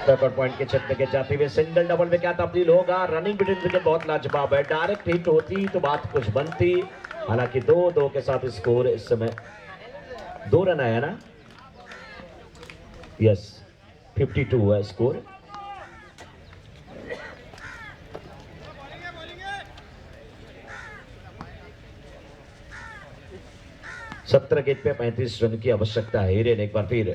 पेपर पॉइंट के छत में जाते हुए सिंगल डबल में क्या तब्दील होगा। रनिंग बिटवीन विकेट बहुत लाजवाब है, डायरेक्ट हिट होती तो बात कुछ बनती, हालांकि 2-2 के साथ स्कोर इस समय 2 रन आया ना, यस 52 है स्कोर। सत्रह गेंद पे 35 रन की आवश्यकता है। हिरेन एक बार फिर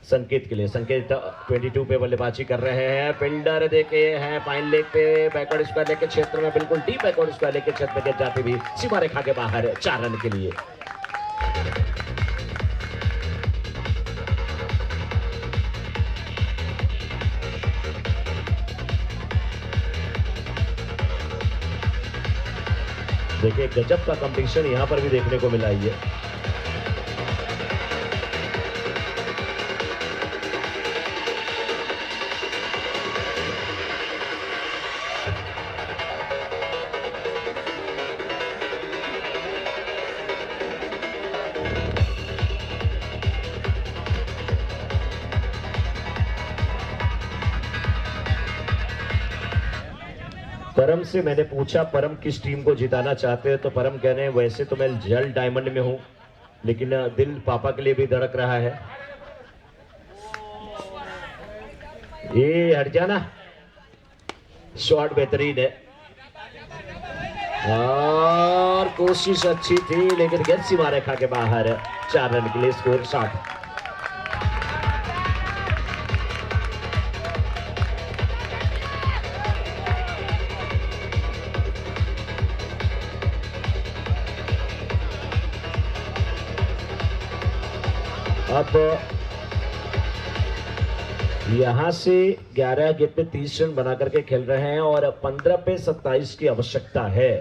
संकेत के लिए, संकेत 22 पे बल्लेबाजी कर रहे हैं। फील्डर देखे हैं फाइन लेग पे, बैकवर्ड स्क्वायर लेग के क्षेत्र में, बिल्कुल डीप बैकवर्ड स्क्वायर लेग के क्षेत्र में जाती हुई सीमा रेखा के बाहर 4 रन के लिए। देखिए गजब का कंपटीशन यहां पर भी देखने को मिला है। परम से मैंने पूछा परम किस टीम को जिताना चाहते हो, तो परम कह रहे हैं वैसे तो मैं जल डायमंड में हूं, लेकिन दिल पापा के लिए भी धड़क रहा है। ये हट जाना, शॉट बेहतरीन है और कोशिश अच्छी थी, लेकिन गेंद सीमा रेखा के बाहर। 4 रन के लिए स्कोर 60। अब यहां से 11 गेंद पे 30 रन बना करके खेल रहे हैं और 15 पे 27 की आवश्यकता है।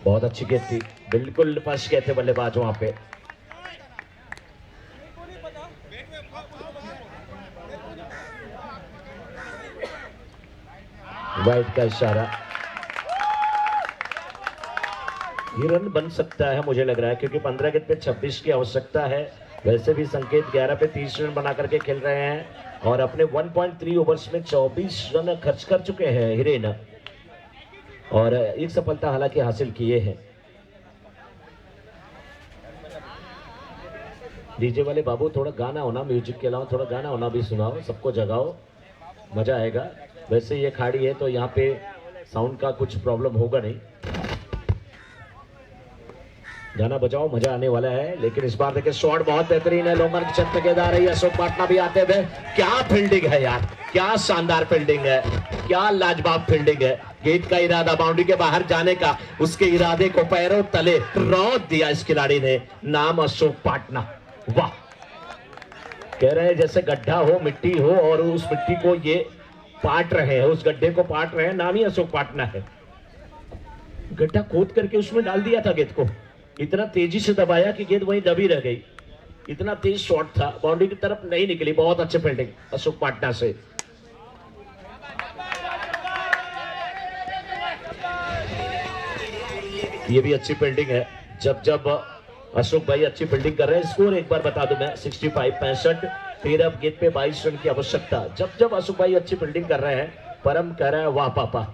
बहुत अच्छी गेंद थी, बिल्कुल फंस गए थे बल्लेबाज वहां पे। वाइड का इशारा, ये रन बन सकता है मुझे लग रहा है, क्योंकि 15 गेंद पे 26 की आवश्यकता है। वैसे भी संकेत 11 पे 30 रन बना करके खेल रहे हैं और अपने 1.3 ओवर्स में 24 रन खर्च कर चुके हैं हिरेन, और एक सफलता हालांकि हासिल किए हैं। डीजे वाले बाबू थोड़ा गाना होना, म्यूजिक के अलावा थोड़ा गाना होना भी सुनाओ, सबको जगाओ, मजा आएगा। वैसे ये खाड़ी है तो यहाँ पे साउंड का कुछ प्रॉब्लम होगा नहीं, गाना बजाओ, मजा आने वाला है। लेकिन इस बार देखिए शॉट बहुत बेहतरीन है, लोमर की छत पे गेंद आ रही है, अशोक पाटना भी आते हुए। क्या फील्डिंग है यार, क्या शानदार फील्डिंग है, क्या लाजवाब फील्डिंग है। गेंद का इरादा बाउंड्री के बाहर जाने का, उसके इरादे को पैरों तले रौंद दिया इस खिलाड़ी ने, नाम अशोक पाटना। वाह, कह रहे हैं जैसे गड्ढा हो, मिट्टी हो और उस मिट्टी को ये पाट रहे हैं, उस गड्ढे को पाट रहे हैं, नाम ही अशोक पाटना है। गड्ढा खोद करके उसमें डाल दिया था गेंद को, इतना तेजी से दबाया कि गेंद वहीं दबी रह गई। इतना तेज शॉट था, बाउंड्री की तरफ नहीं निकली। बहुत अच्छे फील्डिंग अशोक पाटना से। ये भी अच्छी फील्डिंग है। जब जब अशोक भाई अच्छी फील्डिंग कर रहे हैं, स्कोर एक बार बता दूं मैं, 65-65, 13 गेंद पे 22 रन की आवश्यकता। जब जब अशोक भाई अच्छी फील्डिंग कर रहे हैं, परम कह रहा है वाह पापा,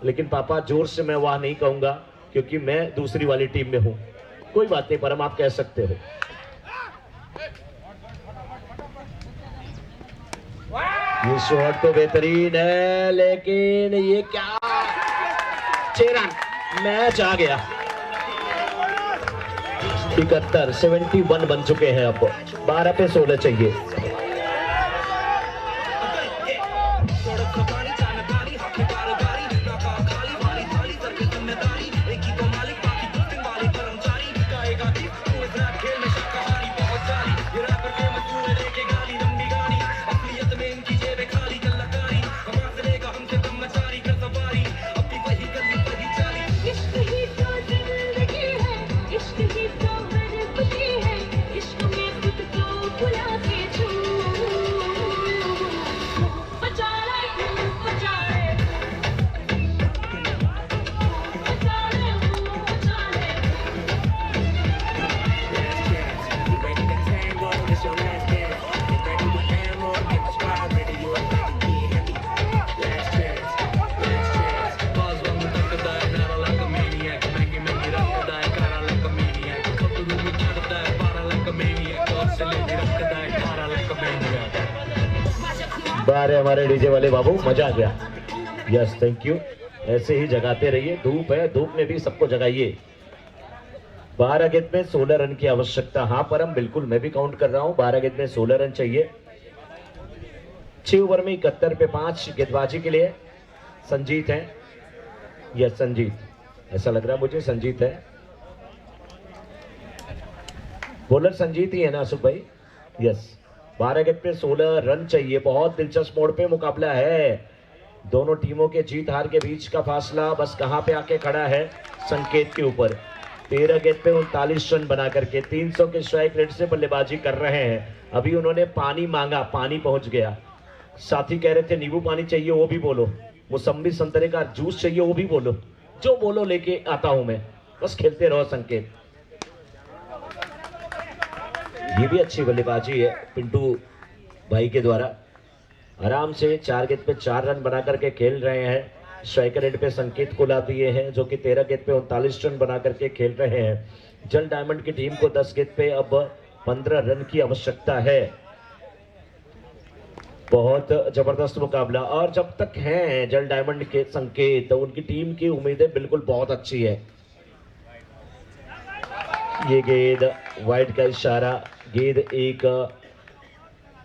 लेकिन पापा जोर से मैं वाह नहीं कहूंगा क्योंकि मैं दूसरी वाली टीम में हूं। कोई बात नहीं परम, आप कह सकते हो। ये शॉट तो बेहतरीन है, लेकिन ये क्या, 6 रन, मैच आ गया। 71 बन चुके हैं, अब 12 पे 16 चाहिए। बारे हमारे डीजे वाले बाबू, मजा आ गया। यस थैंक यू, ऐसे ही जगाते रहिए। धूप है, धूप में भी सबको जगाइए। 12 गेंद में 16 रन की आवश्यकता। हाँ परम, बिल्कुल मैं भी काउंट कर रहा हूँ। 12 गेंद में 16 रन चाहिए। 6 ओवर में 71 पे 5 गेंदबाजी के लिए संजीत है। यस संजीत, ऐसा लग रहा है मुझे संजीत है, बॉलर संजीत ही है ना अशोक भाई। यस, 12 गेंद पे 16 रन चाहिए। बहुत दिलचस्प मोड़ पे मुकाबला है। दोनों टीमों के जीत हार के बीच का फासला बस कहां पे आके खड़ा है, संकेत के ऊपर। 13 गेंद पे 39 रन बना करके 300 के स्ट्राइक रेट से बल्लेबाजी कर रहे हैं। अभी उन्होंने पानी मांगा, पानी पहुंच गया। साथी कह रहे थे नींबू पानी चाहिए, वो भी बोलो। मौसम्बी संतरे का जूस चाहिए, वो भी बोलो। जो बोलो लेके आता हूं मैं, बस खेलते रहो संकेत। ये भी अच्छी बल्लेबाजी है पिंटू भाई के द्वारा। आराम से 4 गेंद पे 4 रन बना करके खेल रहे हैं। स्ट्राइकर एंड पे संकेत को ला दिए हैं, जो कि 13 गेंद पे 39 रन बना करके खेल रहे हैं। जल डायमंड की टीम को 10 गेंद पे अब 15 रन की आवश्यकता है। बहुत जबरदस्त मुकाबला, और जब तक हैं जल डायमंड के संकेत, तो उनकी टीम की उम्मीदें बिल्कुल बहुत अच्छी है। ये गेंद वाइड का इशारा, गेंद एक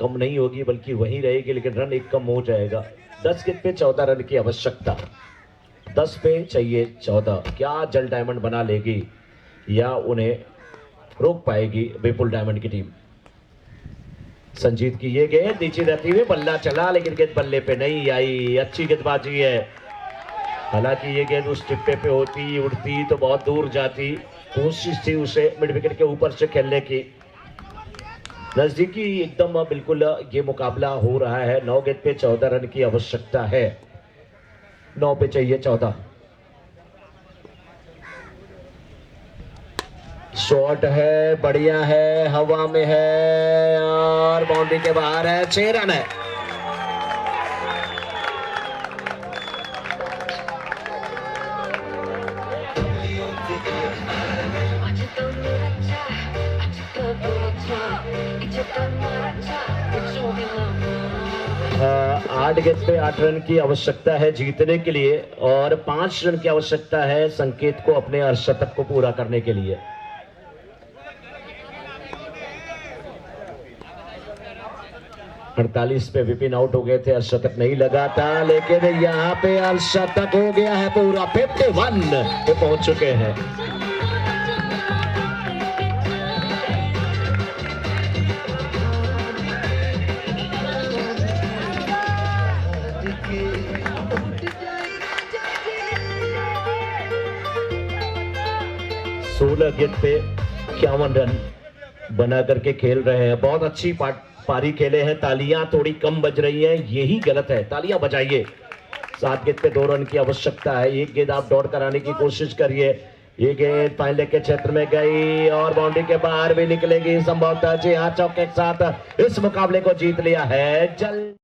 कम नहीं होगी बल्कि वहीं रहेगी, लेकिन रन एक कम हो जाएगा। 10 गेंद पे 14 रन की आवश्यकता, 10 पे चाहिए 14। क्या जल डायमंड बना लेगी या उन्हें रोक पाएगी विपुल डायमंड की टीम? संजीत की ये गेंद नीचे रहती हुई बल्ला चला, लेकिन गेंद बल्ले पे नहीं आई। अच्छी गेंदबाजी है, हालांकि ये गेंद उस टिप्पे पे होती, उड़ती तो बहुत दूर जाती। कोशिश थी उसे मिड विकेट के ऊपर से खेलने की, नजदीकी एकदम बिल्कुल ये मुकाबला हो रहा है। 9 गेंद पे 14 रन की आवश्यकता है, 9 पे चाहिए 14। शॉट है, बढ़िया है, हवा में है और बाउंड्री के बाहर है। 6 रन है। आठ गेंद पे 8 रन की आवश्यकता है जीतने के लिए, और 5 रन की आवश्यकता है संकेत को अपने अर्धशतक को पूरा करने के लिए। अड़तालीस पे विपिन आउट हो गए थे, अर्धशतक नहीं लगा था, लेकिन यहाँ पे अर्धशतक हो गया है पूरा। 51 पे पहुंच चुके हैं। सोलह गेंद पे 51 रन बना करके खेल रहे हैं। बहुत अच्छी पारी खेले हैं। तालियां थोड़ी कम बज रही हैं, यही गलत है, तालियां बजाइए। 7 गेंद पे 2 रन की आवश्यकता है। एक गेंद आप डॉट कराने की कोशिश करिए। ये गेंद फाइनल के क्षेत्र में गई और बाउंड्री के बाहर भी निकलेगी संभवतः। जी हाँ, चौके के साथ इस मुकाबले को जीत लिया है जल